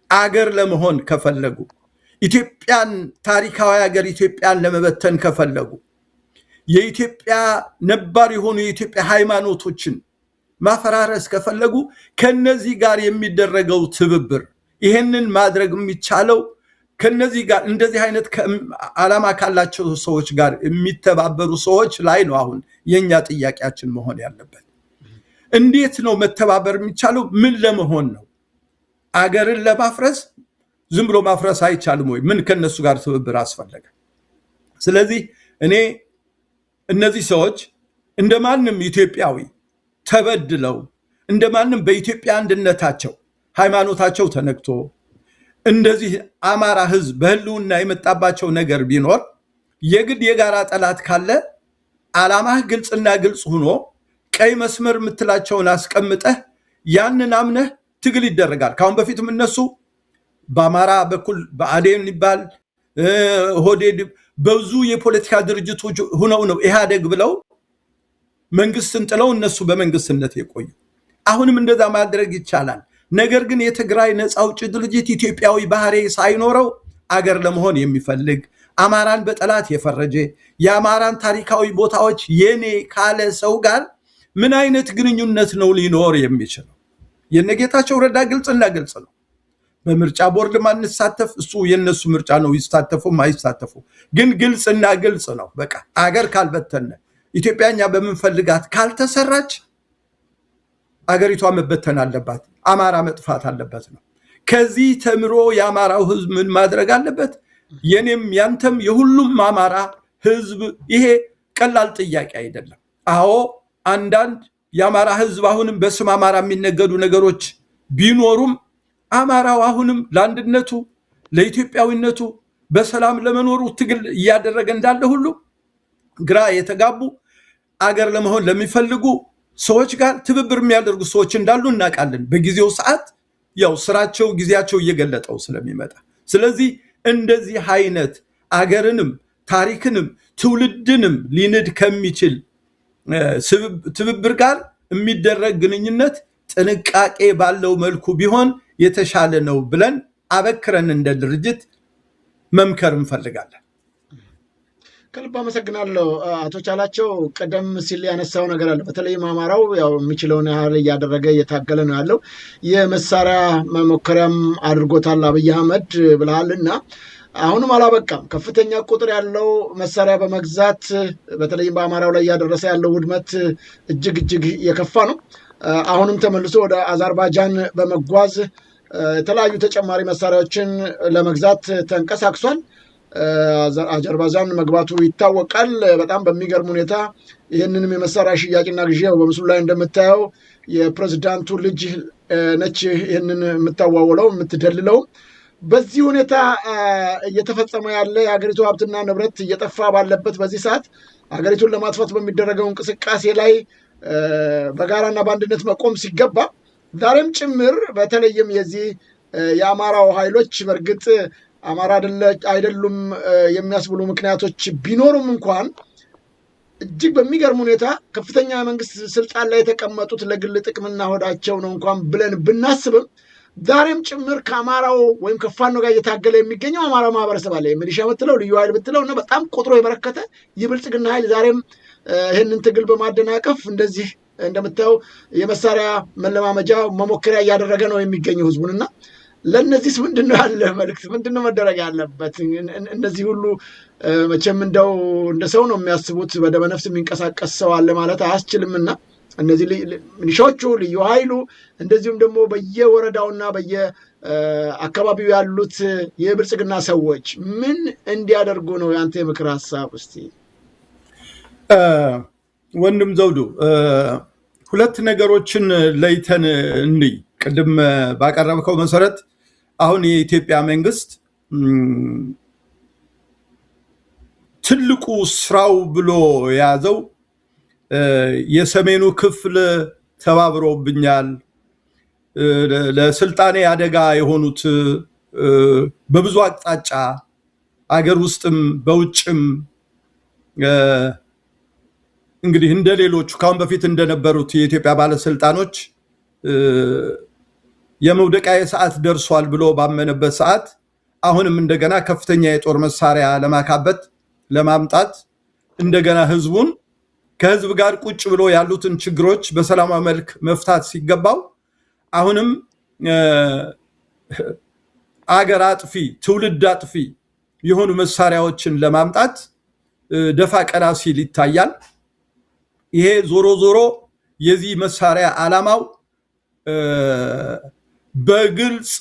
አገር ለመሆን ከፈለጉ ኢትዮጵያን ታሪካዊ ሀገር ኢትዮጵያን ለመበተን ከፈለጉ የኢትዮጵያ ነባር የሆኑ የኢትዮጵያ ሃይማኖቶችን ማፈራረስ ከፈለጉ ከነዚህ ጋር የሚደረገው ትብብር ይሄንን ማድረግ የሚቻለው ከነዚህ ጋር እንደዚህ አይነት ዓላማ ካላቸው ሰዎች ጋር የሚተባበሩ ሰዎች ላይ ነው። አሁን የኛ ጥያቄያችን መሆን ያለበት እንዴት ነው መተባበር የሚቻለው? ምን ለመሆን ነው? አገርን ለማፍረስ ዝም ብሎ ማፍረስ አይቻልም ወይ? ምን ከነሱ ጋር ትብብር አስፈለገ? ስለዚህ እኔ እነዚህ ሰዎች እንደማንም ኢትዮጵያዊ ተበድለው እንደማንም በኢትዮጵያ አንድነታቸው ሃይማኖታቸው ተነክቶ እንደዚህ አማራ ህዝብ በህልውና የመጣባቸው ነገር ቢኖር የግድ የጋራ ጠላት ካለ ዓላማህ ግልጽና ግልጽ ሆኖ ቀይ መስመር የምትላቸውን አስቀምጠህ ያንን አምነህ ትግል ይደረጋል። ካሁን በፊትም እነሱ በአማራ በኩል በአዴን ይባል ሆዴድ በብዙ የፖለቲካ ድርጅቶች ሆነው ነው ኢህአዴግ ብለው መንግስትን ጥለው እነሱ በመንግስትነት የቆዩ። አሁንም እንደዛ ማድረግ ይቻላል። ነገር ግን የትግራይ ነፃ አውጪ ድርጅት ኢትዮጵያዊ ባህሪ ሳይኖረው አገር ለመሆን የሚፈልግ አማራን በጠላት የፈረጀ የአማራን ታሪካዊ ቦታዎች የኔ ካለ ሰው ጋር ምን አይነት ግንኙነት ነው ሊኖር የሚችለው? የነጌታቸው ረዳ ግልጽና ግልጽ ነው። በምርጫ ቦርድ ማንሳተፍ እሱ የነሱ ምርጫ ነው፣ ይሳተፉም አይሳተፉ። ግን ግልጽና ግልጽ ነው። በቃ አገር ካልበተነ ኢትዮጵያኛ በምንፈልጋት ካልተሰራች አገሪቷ መበተን አለባት፣ አማራ መጥፋት አለበት ነው። ከዚህ ተምሮ የአማራው ህዝብ ምን ማድረግ አለበት? የኔም ያንተም የሁሉም አማራ ህዝብ ይሄ ቀላል ጥያቄ አይደለም። አዎ አንዳንድ የአማራ ህዝብ አሁንም በስም አማራ የሚነገዱ ነገሮች ቢኖሩም አማራው አሁንም ለአንድነቱ ለኢትዮጵያዊነቱ በሰላም ለመኖሩ ትግል እያደረገ እንዳለ ሁሉ ግራ የተጋቡ አገር ለመሆን ለሚፈልጉ ሰዎች ጋር ትብብር የሚያደርጉ ሰዎች እንዳሉ እናውቃለን። በጊዜው ሰዓት ያው ስራቸው ጊዜያቸው እየገለጠው ስለሚመጣ ስለዚህ እንደዚህ አይነት አገርንም ታሪክንም ትውልድንም ሊንድ ከሚችል ትብብር ጋር የሚደረግ ግንኙነት ጥንቃቄ ባለው መልኩ ቢሆን የተሻለ ነው ብለን አበክረን እንደ ድርጅት መምከር እንፈልጋለን። ከልብ አመሰግናለሁ አቶ ቻላቸው። ቀደም ሲል ያነሳው ነገር አለ። በተለይም አማራው ያው የሚችለውን ያህል እያደረገ እየታገለ ነው ያለው። የመሳሪያ መሞከሪያም አድርጎታል አብይ አህመድ ብለሃልና አሁንም አላበቃም። ከፍተኛ ቁጥር ያለው መሳሪያ በመግዛት በተለይም በአማራው ላይ እያደረሰ ያለው ውድመት እጅግ የከፋ ነው። አሁንም ተመልሶ ወደ አዘርባይጃን በመጓዝ የተለያዩ ተጨማሪ መሳሪያዎችን ለመግዛት ተንቀሳቅሷል። አዘርባይጃን መግባቱ ይታወቃል። በጣም በሚገርም ሁኔታ ይህንንም የመሳሪያ ሽያጭና ግዢ በምስሉ ላይ እንደምታየው የፕሬዝዳንቱ ልጅ ነች ይህንን የምታዋውለው የምትደልለው። በዚህ ሁኔታ እየተፈጸመ ያለ የሀገሪቱ ሀብትና ንብረት እየጠፋ ባለበት በዚህ ሰዓት ሀገሪቱን ለማጥፋት በሚደረገው እንቅስቃሴ ላይ በጋራና በአንድነት መቆም ሲገባ ዛሬም ጭምር በተለይም የዚህ የአማራው ኃይሎች በእርግጥ አማራ አይደሉም የሚያስብሉ ምክንያቶች ቢኖሩም እንኳን እጅግ በሚገርም ሁኔታ ከፍተኛ መንግስት ስልጣን ላይ የተቀመጡት ለግል ጥቅምና ሆዳቸው ነው እንኳን ብለን ብናስብም ዛሬም ጭምር ከአማራው ወይም ከፋኖ ጋር እየታገለ የሚገኘው አማራው ማህበረሰብ አለ። ሚሊሻ ብትለው ልዩ ኃይል ብትለው እና በጣም ቁጥሩ የበረከተ የብልጽግና ኃይል ዛሬም ይህንን ትግል በማደናቀፍ እንደዚህ እንደምታየው የመሳሪያ መለማመጃ መሞከሪያ እያደረገ ነው የሚገኘው ህዝቡንና ለነዚህስ ምንድነው ያለ መልእክት? ምንድነው መደረግ ያለበት? እነዚህ ሁሉ መቼም እንደው እንደ ሰው ነው የሚያስቡት፣ በደመ ነፍስ የሚንቀሳቀስ ሰው አለ ማለት አያስችልምና እነዚህ ሚሊሻዎቹ ልዩ ኃይሉ እንደዚሁም ደግሞ በየወረዳውና በየአካባቢው ያሉት የብልጽግና ሰዎች ምን እንዲያደርጉ ነው ያንተ የምክር ሀሳብ? እስቲ ወንድም ዘውዱ ሁለት ነገሮችን ለይተን እንይ። ቅድም ባቀረብከው መሰረት አሁን የኢትዮጵያ መንግስት ትልቁ ስራው ብሎ የያዘው የሰሜኑ ክፍል ተባብሮብኛል፣ ለስልጣኔ አደጋ የሆኑት በብዙ አቅጣጫ አገር ውስጥም በውጭም እንግዲህ እንደሌሎቹ ካሁን በፊት እንደነበሩት የኢትዮጵያ ባለስልጣኖች የመውደቂያ ሰዓት ደርሷል ብሎ ባመነበት ሰዓት አሁንም እንደገና ከፍተኛ የጦር መሳሪያ ለማካበት ለማምጣት እንደገና ህዝቡን ከህዝብ ጋር ቁጭ ብሎ ያሉትን ችግሮች በሰላማዊ መልክ መፍታት ሲገባው አሁንም አገር አጥፊ ትውልድ አጥፊ የሆኑ መሳሪያዎችን ለማምጣት ደፋ ቀና ሲል ይታያል። ይሄ ዞሮ ዞሮ የዚህ መሳሪያ ዓላማው በግልጽ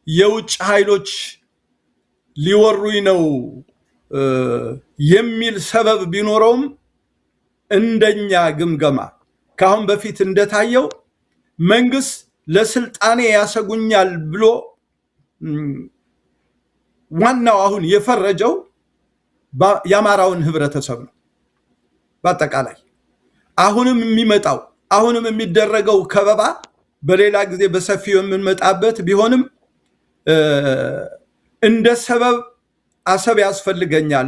የውጭ ኃይሎች ሊወሩኝ ነው የሚል ሰበብ ቢኖረውም እንደኛ ግምገማ ካሁን በፊት እንደታየው መንግስት ለስልጣኔ ያሰጉኛል ብሎ ዋናው አሁን የፈረጀው የአማራውን ህብረተሰብ ነው። በአጠቃላይ አሁንም የሚመጣው አሁንም የሚደረገው ከበባ በሌላ ጊዜ በሰፊው የምንመጣበት ቢሆንም እንደ ሰበብ አሰብ ያስፈልገኛል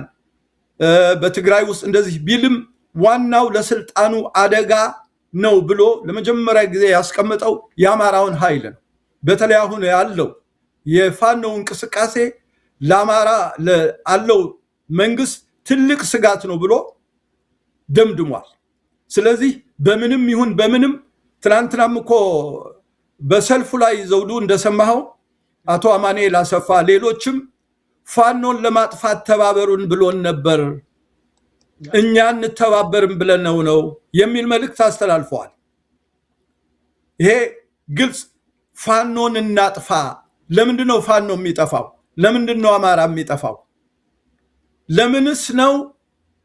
በትግራይ ውስጥ እንደዚህ ቢልም ዋናው ለስልጣኑ አደጋ ነው ብሎ ለመጀመሪያ ጊዜ ያስቀመጠው የአማራውን ኃይል ነው። በተለይ አሁን ያለው የፋኖ እንቅስቃሴ ለአማራ አለው መንግስት ትልቅ ስጋት ነው ብሎ ደምድሟል። ስለዚህ በምንም ይሁን በምንም ትናንትናም እኮ በሰልፉ ላይ ዘውዱ እንደሰማኸው አቶ አማኑኤል አሰፋ ሌሎችም ፋኖን ለማጥፋት ተባበሩን ብሎን ነበር፣ እኛ እንተባበርም ብለን ነው የሚል መልእክት አስተላልፈዋል። ይሄ ግልጽ ፋኖን እናጥፋ። ለምንድነው ፋኖ የሚጠፋው? ለምንድነው አማራ የሚጠፋው? ለምንስ ነው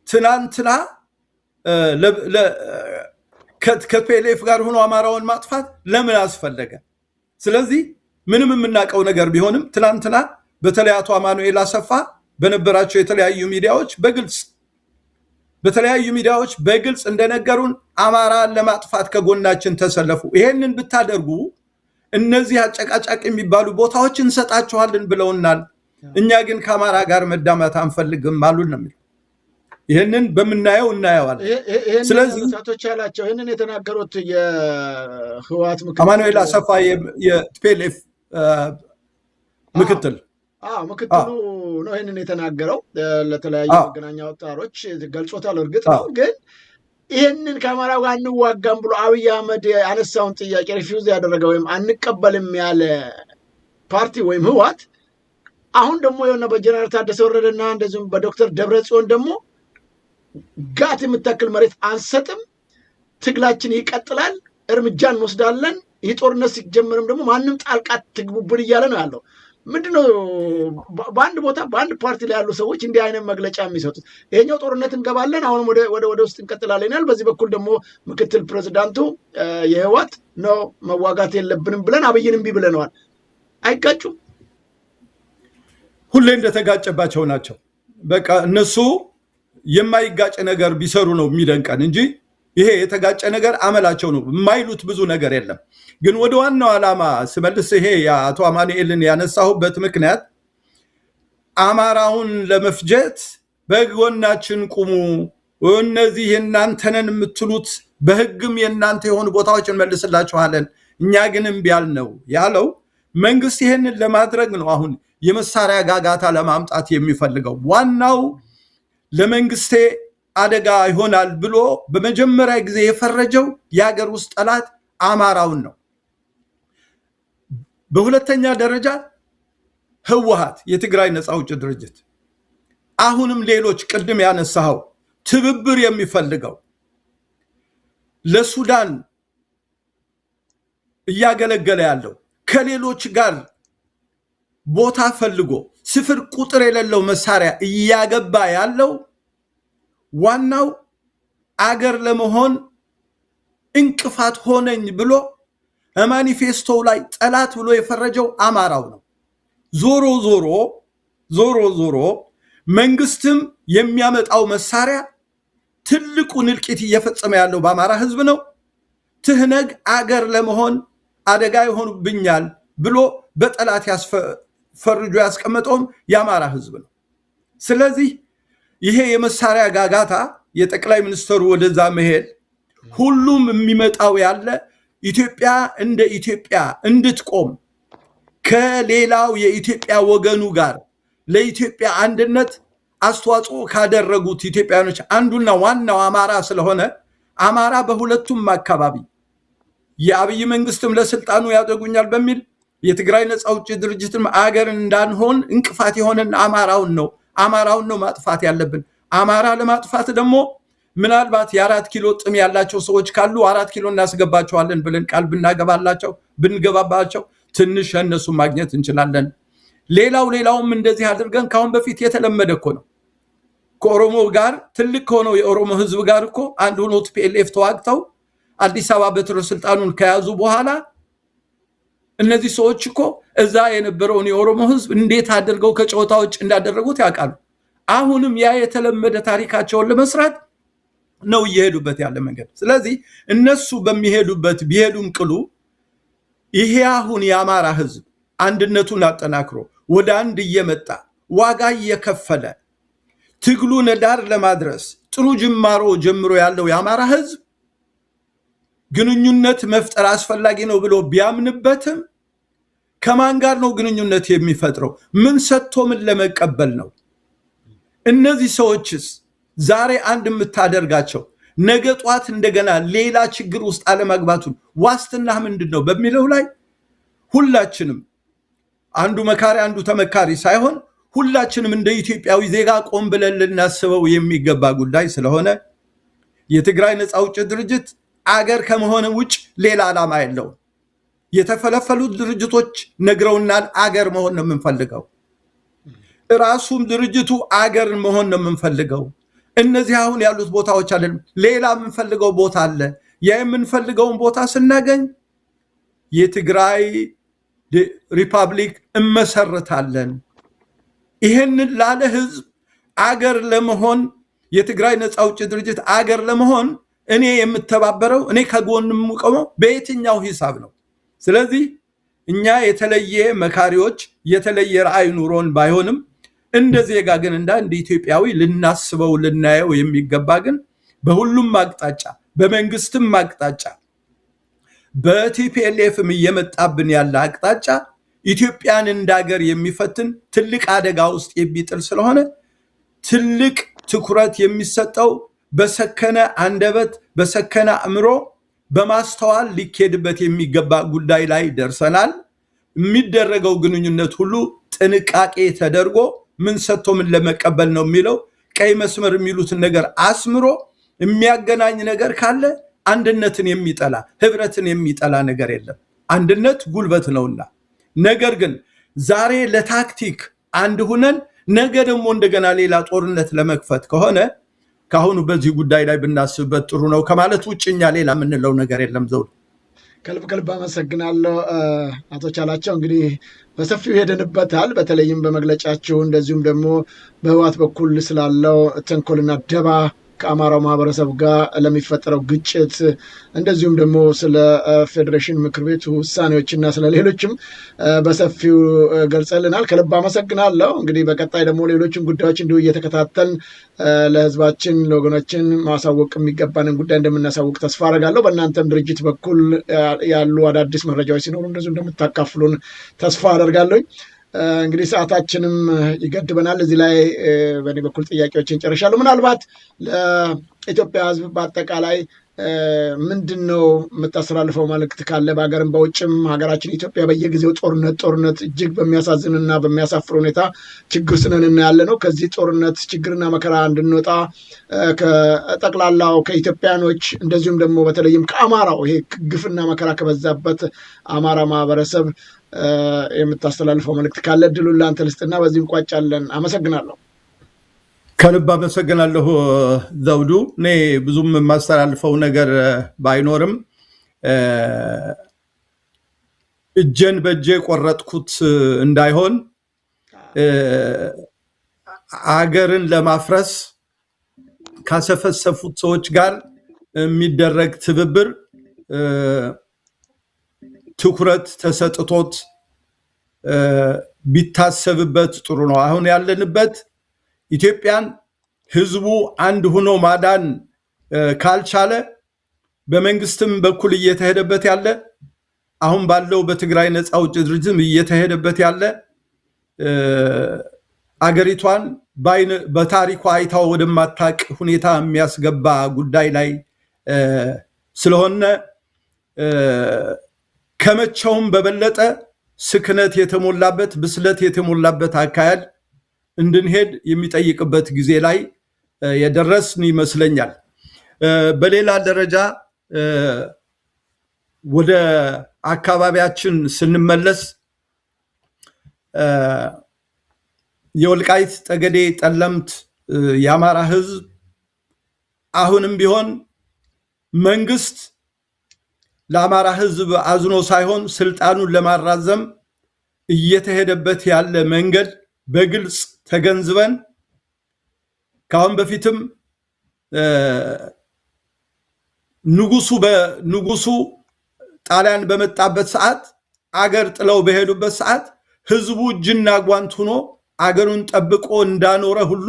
ትናንትና ከፔሌፍ ጋር ሆኖ አማራውን ማጥፋት ለምን አስፈለገ? ስለዚህ ምንም የምናውቀው ነገር ቢሆንም ትናንትና በተለይ አቶ አማኑኤል አሰፋ በነበራቸው የተለያዩ ሚዲያዎች በግልጽ እንደነገሩን አማራን ለማጥፋት ከጎናችን ተሰለፉ። ይሄንን ብታደርጉ እነዚህ አጨቃጫቂ የሚባሉ ቦታዎች እንሰጣቸዋለን ብለውናል። እኛ ግን ከአማራ ጋር መዳማት አንፈልግም አሉን ነው የሚለው። ይሄንን በመናየው እናየዋለን። ስለዚህ ሰቶች ያላቸው ይሄንን የተናገሩት የህወሓት ምክትል አማኑኤል አሰፋ የፒኤልኤፍ ምክትሉ ነው ይሄንን የተናገረው። ለተለያዩ መገናኛ አውታሮች ገልጾታል። እርግጥ ነው ግን ይሄንን ከአማራው ጋር እንዋጋም ብሎ አብይ አህመድ ያነሳውን ጥያቄ ሪፊውዝ ያደረገ ወይም አንቀበልም ያለ ፓርቲ ወይም ህወሓት አሁን ደግሞ የሆነ በጀነራል ታደሰ ወረደና እንደዚሁም በዶክተር ደብረጽዮን ደግሞ ጋት የምታክል መሬት አንሰጥም፣ ትግላችን ይቀጥላል፣ እርምጃ እንወስዳለን፣ ይህ ጦርነት ሲጀመርም ደግሞ ማንም ጣልቃ ትግቡብን እያለ ነው ያለው። ምንድነው በአንድ ቦታ በአንድ ፓርቲ ላይ ያሉ ሰዎች እንዲህ አይነት መግለጫ የሚሰጡት? ይሄኛው ጦርነት እንገባለን፣ አሁንም ወደ ውስጥ እንቀጥላለን ይላል። በዚህ በኩል ደግሞ ምክትል ፕሬዚዳንቱ የህወሓት ነው መዋጋት የለብንም ብለን አብይን እምቢ ብለነዋል። አይጋጩም? ሁሌ እንደተጋጨባቸው ናቸው። በቃ እነሱ የማይጋጭ ነገር ቢሰሩ ነው የሚደንቀን እንጂ ይሄ የተጋጨ ነገር አመላቸው ነው። የማይሉት ብዙ ነገር የለም። ግን ወደ ዋናው ዓላማ ስመልስ ይሄ የአቶ አማኑኤልን ያነሳሁበት ምክንያት አማራውን ለመፍጀት በጎናችን ቁሙ፣ እነዚህ የእናንተንን የምትሉት በህግም የእናንተ የሆኑ ቦታዎች እንመልስላችኋለን፣ እኛ ግን እምቢ አልነው ያለው መንግስት ይሄንን ለማድረግ ነው። አሁን የመሳሪያ ጋጋታ ለማምጣት የሚፈልገው ዋናው ለመንግስቴ አደጋ ይሆናል ብሎ በመጀመሪያ ጊዜ የፈረጀው የሀገር ውስጥ ጠላት አማራውን ነው። በሁለተኛ ደረጃ ህወሓት የትግራይ ነፃ አውጪ ድርጅት፣ አሁንም ሌሎች ቅድም ያነሳው ትብብር የሚፈልገው ለሱዳን እያገለገለ ያለው ከሌሎች ጋር ቦታ ፈልጎ ስፍር ቁጥር የሌለው መሳሪያ እያገባ ያለው ዋናው አገር ለመሆን እንቅፋት ሆነኝ ብሎ ማኒፌስቶው ላይ ጠላት ብሎ የፈረጀው አማራው ነው። ዞሮ መንግስትም የሚያመጣው መሳሪያ ትልቁን እልቂት እየፈጸመ ያለው በአማራ ህዝብ ነው። ትህነግ አገር ለመሆን አደጋ ይሆኑብኛል ብሎ በጠላት ፈርጆ ያስቀመጠውም የአማራ ህዝብ ነው። ስለዚህ ይሄ የመሳሪያ ጋጋታ የጠቅላይ ሚኒስትሩ ወደዛ መሄድ ሁሉም የሚመጣው ያለ ኢትዮጵያ እንደ ኢትዮጵያ እንድትቆም ከሌላው የኢትዮጵያ ወገኑ ጋር ለኢትዮጵያ አንድነት አስተዋጽኦ ካደረጉት ኢትዮጵያኖች አንዱና ዋናው አማራ ስለሆነ አማራ በሁለቱም አካባቢ የአብይ መንግስትም ለስልጣኑ ያደጉኛል በሚል የትግራይ ነፃ አውጪ ድርጅትም አገር እንዳንሆን እንቅፋት የሆነን አማራውን ነው ማጥፋት ያለብን። አማራ ለማጥፋት ደግሞ ምናልባት የ4 ኪሎ ጥም ያላቸው ሰዎች ካሉ 4 ኪሎ እናስገባቸዋለን ብለን ቃል ብንገባባቸው ትንሽ እነሱ ማግኘት እንችላለን። ሌላውም እንደዚህ አድርገን ካሁን በፊት የተለመደ እኮ ነው። ከኦሮሞ ጋር ትልቅ ከሆነው የኦሮሞ ህዝብ ጋር እኮ አንድ ሆኖ ፒኤልኤፍ ተዋግተው አዲስ አበባ በትረ ስልጣኑን ከያዙ በኋላ እነዚህ ሰዎች እኮ እዛ የነበረውን የኦሮሞ ህዝብ እንዴት አድርገው ከጨዋታዎች እንዳደረጉት ያውቃሉ። አሁንም ያ የተለመደ ታሪካቸውን ለመስራት ነው እየሄዱበት ያለ መንገድ። ስለዚህ እነሱ በሚሄዱበት ቢሄዱም ቅሉ ይሄ አሁን የአማራ ህዝብ አንድነቱን አጠናክሮ ወደ አንድ እየመጣ ዋጋ እየከፈለ ትግሉን ዳር ለማድረስ ጥሩ ጅማሮ ጀምሮ ያለው የአማራ ህዝብ ግንኙነት መፍጠር አስፈላጊ ነው ብሎ ቢያምንበትም ከማን ጋር ነው ግንኙነት የሚፈጥረው? ምን ሰጥቶ ምን ለመቀበል ነው? እነዚህ ሰዎችስ ዛሬ አንድ የምታደርጋቸው ነገ ጧት እንደገና ሌላ ችግር ውስጥ አለመግባቱን ዋስትና ምንድነው በሚለው ላይ ሁላችንም አንዱ መካሪ አንዱ ተመካሪ ሳይሆን ሁላችንም እንደ ኢትዮጵያዊ ዜጋ ቆም ብለን ልናስበው የሚገባ ጉዳይ ስለሆነ የትግራይ ነፃ አውጪ ድርጅት አገር ከመሆን ውጭ ሌላ ዓላማ የለውም። የተፈለፈሉት ድርጅቶች ነግረውናል፣ አገር መሆን ነው የምንፈልገው። ራሱም ድርጅቱ አገር መሆን ነው የምንፈልገው። እነዚህ አሁን ያሉት ቦታዎች አይደለም፣ ሌላ የምንፈልገው ቦታ አለ። ያ የምንፈልገውን ቦታ ስናገኝ የትግራይ ሪፐብሊክ እንመሰርታለን። ይሄንን ላለ ህዝብ አገር ለመሆን የትግራይ ነፃ አውጪ ድርጅት አገር ለመሆን እኔ የምተባበረው እኔ ከጎን የምቆመው በየትኛው ሂሳብ ነው? ስለዚህ እኛ የተለየ መካሪዎች የተለየ ራዕይ ኑሮን ባይሆንም እንደ ዜጋ ግን እንደ ኢትዮጵያዊ ልናስበው ልናየው የሚገባ ግን በሁሉም አቅጣጫ በመንግስትም አቅጣጫ በቲፒኤልኤፍም እየመጣብን ያለ አቅጣጫ ኢትዮጵያን እንዳገር የሚፈትን ትልቅ አደጋ ውስጥ የሚጥል ስለሆነ ትልቅ ትኩረት የሚሰጠው በሰከነ አንደበት በሰከነ አእምሮ በማስተዋል ሊኬድበት የሚገባ ጉዳይ ላይ ደርሰናል። የሚደረገው ግንኙነት ሁሉ ጥንቃቄ ተደርጎ ምን ሰጥቶ ምን ለመቀበል ነው የሚለው ቀይ መስመር የሚሉትን ነገር አስምሮ የሚያገናኝ ነገር ካለ አንድነትን የሚጠላ ህብረትን የሚጠላ ነገር የለም። አንድነት ጉልበት ነውና። ነገር ግን ዛሬ ለታክቲክ አንድ ሁነን ነገ ደግሞ እንደገና ሌላ ጦርነት ለመክፈት ከሆነ ካሁኑ በዚህ ጉዳይ ላይ ብናስብበት ጥሩ ነው ከማለት ውጭኛ ሌላ የምንለው ነገር የለም። ዘውዱ ከልብ አመሰግናለሁ አቶ ቻላቸው። እንግዲህ በሰፊው ሄደንበታል። በተለይም በመግለጫችሁ እንደዚሁም ደግሞ በህወሓት በኩል ስላለው ተንኮልና ደባ ከአማራው ማህበረሰብ ጋር ለሚፈጠረው ግጭት እንደዚሁም ደግሞ ስለ ፌዴሬሽን ምክር ቤቱ ውሳኔዎችና ስለ ሌሎችም በሰፊው ገልጸልናል። ከልብ አመሰግናለሁ። እንግዲህ በቀጣይ ደግሞ ሌሎችን ጉዳዮች እንዲሁ እየተከታተልን ለህዝባችን ለወገኖችን ማሳወቅ የሚገባንን ጉዳይ እንደምናሳውቅ ተስፋ አደርጋለሁ። በእናንተም ድርጅት በኩል ያሉ አዳዲስ መረጃዎች ሲኖሩ እንደዚሁ እንደምታካፍሉን ተስፋ አደርጋለሁ። እንግዲህ ሰዓታችንም ይገድበናል። እዚህ ላይ በእኔ በኩል ጥያቄዎችን ጨርሻለሁ። ምናልባት ለኢትዮጵያ ህዝብ በአጠቃላይ ምንድን ነው የምታስተላልፈው መልእክት ካለ? በሀገርም በውጭም ሀገራችን ኢትዮጵያ በየጊዜው ጦርነት እጅግ በሚያሳዝንና በሚያሳፍር ሁኔታ ችግር ውስጥ ነን ያለ ነው። ከዚህ ጦርነት ችግርና መከራ እንድንወጣ ከጠቅላላው ከኢትዮጵያኖች እንደዚሁም ደግሞ በተለይም ከአማራው ይሄ ግፍና መከራ ከበዛበት አማራ ማህበረሰብ የምታስተላልፈው መልእክት ካለ ድሉን ለአንተ ልስጥና በዚህ እንቋጫለን። አመሰግናለሁ። ከልብ አመሰግናለሁ ዘውዱ። እኔ ብዙም የማስተላልፈው ነገር ባይኖርም እጄን በእጄ ቆረጥኩት እንዳይሆን አገርን ለማፍረስ ካሰፈሰፉት ሰዎች ጋር የሚደረግ ትብብር ትኩረት ተሰጥቶት ቢታሰብበት ጥሩ ነው። አሁን ያለንበት ኢትዮጵያን ህዝቡ አንድ ሆኖ ማዳን ካልቻለ በመንግስትም በኩል እየተሄደበት ያለ አሁን ባለው በትግራይ ነፃ አውጪ ድርጅትም እየተሄደበት ያለ አገሪቷን በታሪኳ አይታው ወደማታቅ ሁኔታ የሚያስገባ ጉዳይ ላይ ስለሆነ ከመቼውም በበለጠ ስክነት የተሞላበት ብስለት የተሞላበት አካሄድ እንድንሄድ የሚጠይቅበት ጊዜ ላይ የደረስን ይመስለኛል። በሌላ ደረጃ ወደ አካባቢያችን ስንመለስ የወልቃይት ጠገዴ ጠለምት የአማራ ህዝብ አሁንም ቢሆን መንግስት ለአማራ ህዝብ አዝኖ ሳይሆን ስልጣኑን ለማራዘም እየተሄደበት ያለ መንገድ በግልጽ ተገንዝበን ካሁን በፊትም ንጉሱ ጣሊያን በመጣበት ሰዓት አገር ጥለው በሄዱበት ሰዓት ህዝቡ እጅና ጓንት ሆኖ አገሩን ጠብቆ እንዳኖረ ሁሉ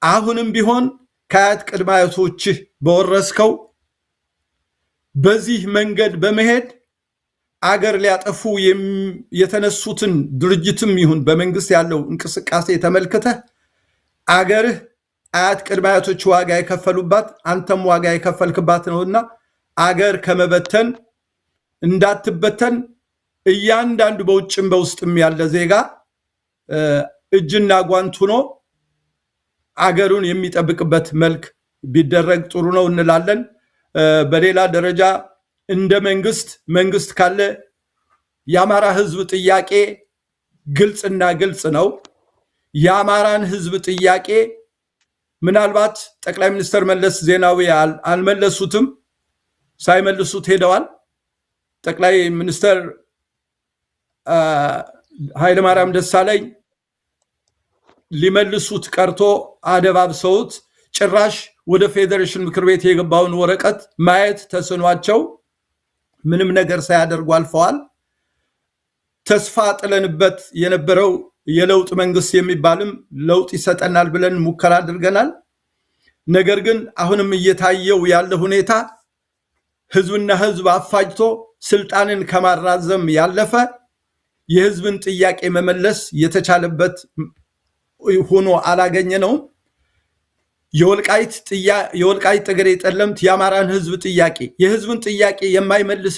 አሁንም ቢሆን ከአያት ቅድመ አያቶችህ በወረስከው በዚህ መንገድ በመሄድ አገር ሊያጠፉ የተነሱትን ድርጅትም ይሁን በመንግስት ያለው እንቅስቃሴ ተመልክተህ አገርህ አያት ቅድመ አያቶች ዋጋ የከፈሉባት አንተም ዋጋ የከፈልክባት ነውና አገር ከመበተን እንዳትበተን እያንዳንዱ በውጭም በውስጥም ያለ ዜጋ እጅና ጓንት ሆኖ አገሩን የሚጠብቅበት መልክ ቢደረግ ጥሩ ነው እንላለን። በሌላ ደረጃ እንደ መንግስት ካለ የአማራ ህዝብ ጥያቄ ግልጽና ግልጽ ነው። የአማራን ህዝብ ጥያቄ ምናልባት ጠቅላይ ሚኒስትር መለስ ዜናዊ አልመለሱትም፣ ሳይመልሱት ሄደዋል። ጠቅላይ ሚኒስትር ኃይለማርያም ደሳለኝ ሊመልሱት ቀርቶ አደባብሰውት ጭራሽ ወደ ፌዴሬሽን ምክር ቤት የገባውን ወረቀት ማየት ተስኗቸው ምንም ነገር ሳያደርጉ አልፈዋል። ተስፋ ጥለንበት የነበረው የለውጥ መንግስት የሚባልም ለውጥ ይሰጠናል ብለን ሙከራ አድርገናል። ነገር ግን አሁንም እየታየው ያለ ሁኔታ ህዝብና ህዝብ አፋጅቶ ስልጣንን ከማራዘም ያለፈ የህዝብን ጥያቄ መመለስ የተቻለበት ሆኖ አላገኘነውም። የወልቃይት ጠገዴ ጠለምት የአማራን ህዝብ ጥያቄ የህዝብን ጥያቄ የማይመልስ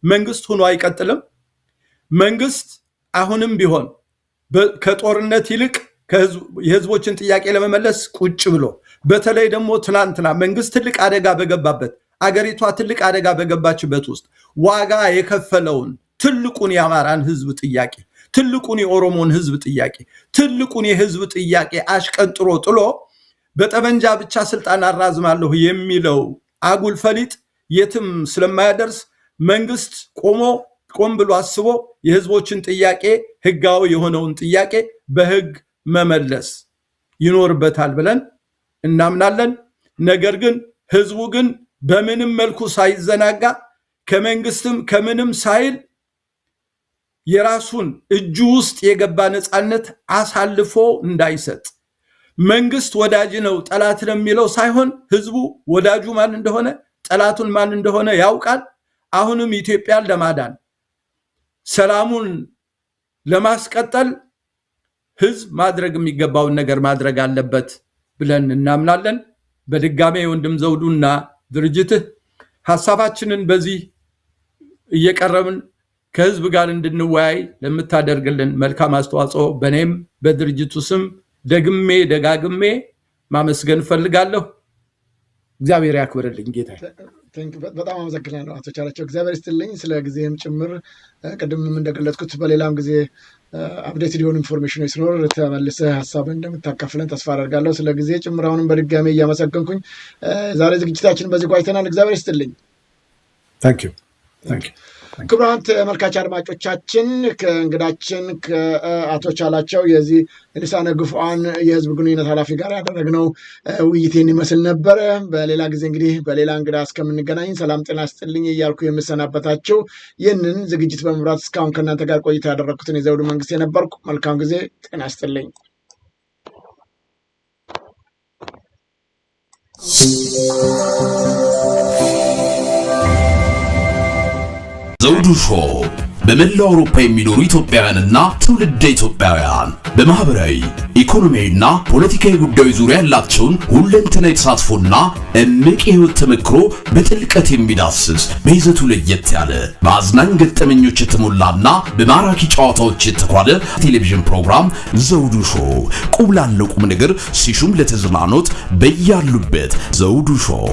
መንግስት ሆኖ አይቀጥልም። መንግስት አሁንም ቢሆን ከጦርነት ይልቅ የህዝቦችን ጥያቄ ለመመለስ ቁጭ ብሎ በተለይ ደግሞ ትላንትና መንግስት ትልቅ አደጋ በገባበት አገሪቷ ትልቅ አደጋ በገባችበት ውስጥ ዋጋ የከፈለውን ትልቁን የአማራን ህዝብ ጥያቄ ትልቁን የኦሮሞን ህዝብ ጥያቄ ትልቁን የህዝብ ጥያቄ አሽቀንጥሮ ጥሎ በጠመንጃ ብቻ ስልጣን አራዝማለሁ የሚለው አጉል ፈሊጥ የትም ስለማያደርስ መንግስት ቆም ብሎ አስቦ የህዝቦችን ጥያቄ ህጋዊ የሆነውን ጥያቄ በህግ መመለስ ይኖርበታል ብለን እናምናለን። ነገር ግን ህዝቡ ግን በምንም መልኩ ሳይዘናጋ ከመንግስትም ከምንም ሳይል የራሱን እጁ ውስጥ የገባ ነፃነት አሳልፎ እንዳይሰጥ መንግስት ወዳጅ ነው ጠላት ነው የሚለው ሳይሆን ህዝቡ ወዳጁ ማን እንደሆነ ጠላቱን ማን እንደሆነ ያውቃል። አሁንም ኢትዮጵያን ለማዳን ሰላሙን ለማስቀጠል ህዝብ ማድረግ የሚገባውን ነገር ማድረግ አለበት ብለን እናምናለን። በድጋሜ ወንድም ዘውዱና ድርጅትህ ሐሳባችንን በዚህ እየቀረብን ከህዝብ ጋር እንድንወያይ ለምታደርግልን መልካም አስተዋጽኦ በኔም በድርጅቱ ስም ደጋግሜ ማመስገን ፈልጋለሁ። እግዚአብሔር ያክብርልኝ ጌታ። በጣም አመሰግናለሁ አቶ ቻላቸው፣ እግዚአብሔር ይስጥልኝ። ስለ ጊዜም ጭምር ቅድምም እንደገለጽኩት በሌላም ጊዜ አፕዴትድ የሆኑ ኢንፎርሜሽኖች ሲኖር ተመልሰህ ሀሳብን እንደምታካፍለን ተስፋ አደርጋለሁ። ስለ ጊዜ ጭምር አሁንም በድጋሚ እያመሰገንኩኝ ዛሬ ዝግጅታችን በዚህ ቆይተናል። እግዚአብሔር ይስጥልኝ። ታንክ ዩ። ክቡራን ተመልካች አድማጮቻችን ከእንግዳችን ከአቶ ቻላቸው የዚህ ልሳነ ግፉዓን የህዝብ ግንኙነት ኃላፊ ጋር ያደረግነው ውይይቴን ይመስል ነበረ። በሌላ ጊዜ እንግዲህ በሌላ እንግዳ እስከምንገናኝ ሰላም ጤና ይስጥልኝ እያልኩ የምሰናበታቸው ይህንን ዝግጅት በመምራት እስካሁን ከእናንተ ጋር ቆይታ ያደረግኩትን የዘውዱ መንግስት የነበርኩ። መልካም ጊዜ፣ ጤና ይስጥልኝ። ዘውዱ ሾው በመላው አውሮፓ የሚኖሩ ኢትዮጵያውያንና ትውልደ ኢትዮጵያውያን በማህበራዊ ኢኮኖሚያዊና ፖለቲካዊ ጉዳዮች ዙሪያ ያላቸውን ሁለንተናዊ ተሳትፎና እምቅ የህይወት ተመክሮ በጥልቀት የሚዳስስ በይዘቱ ለየት ያለ በአዝናኝ ገጠመኞች የተሞላና በማራኪ ጨዋታዎች የተኳለ ቴሌቪዥን ፕሮግራም ዘውዱ ሾው። ቁም ላለው ቁም ነገር ሲሹም ለተዝናኖት በያሉበት ዘውዱ ሾው።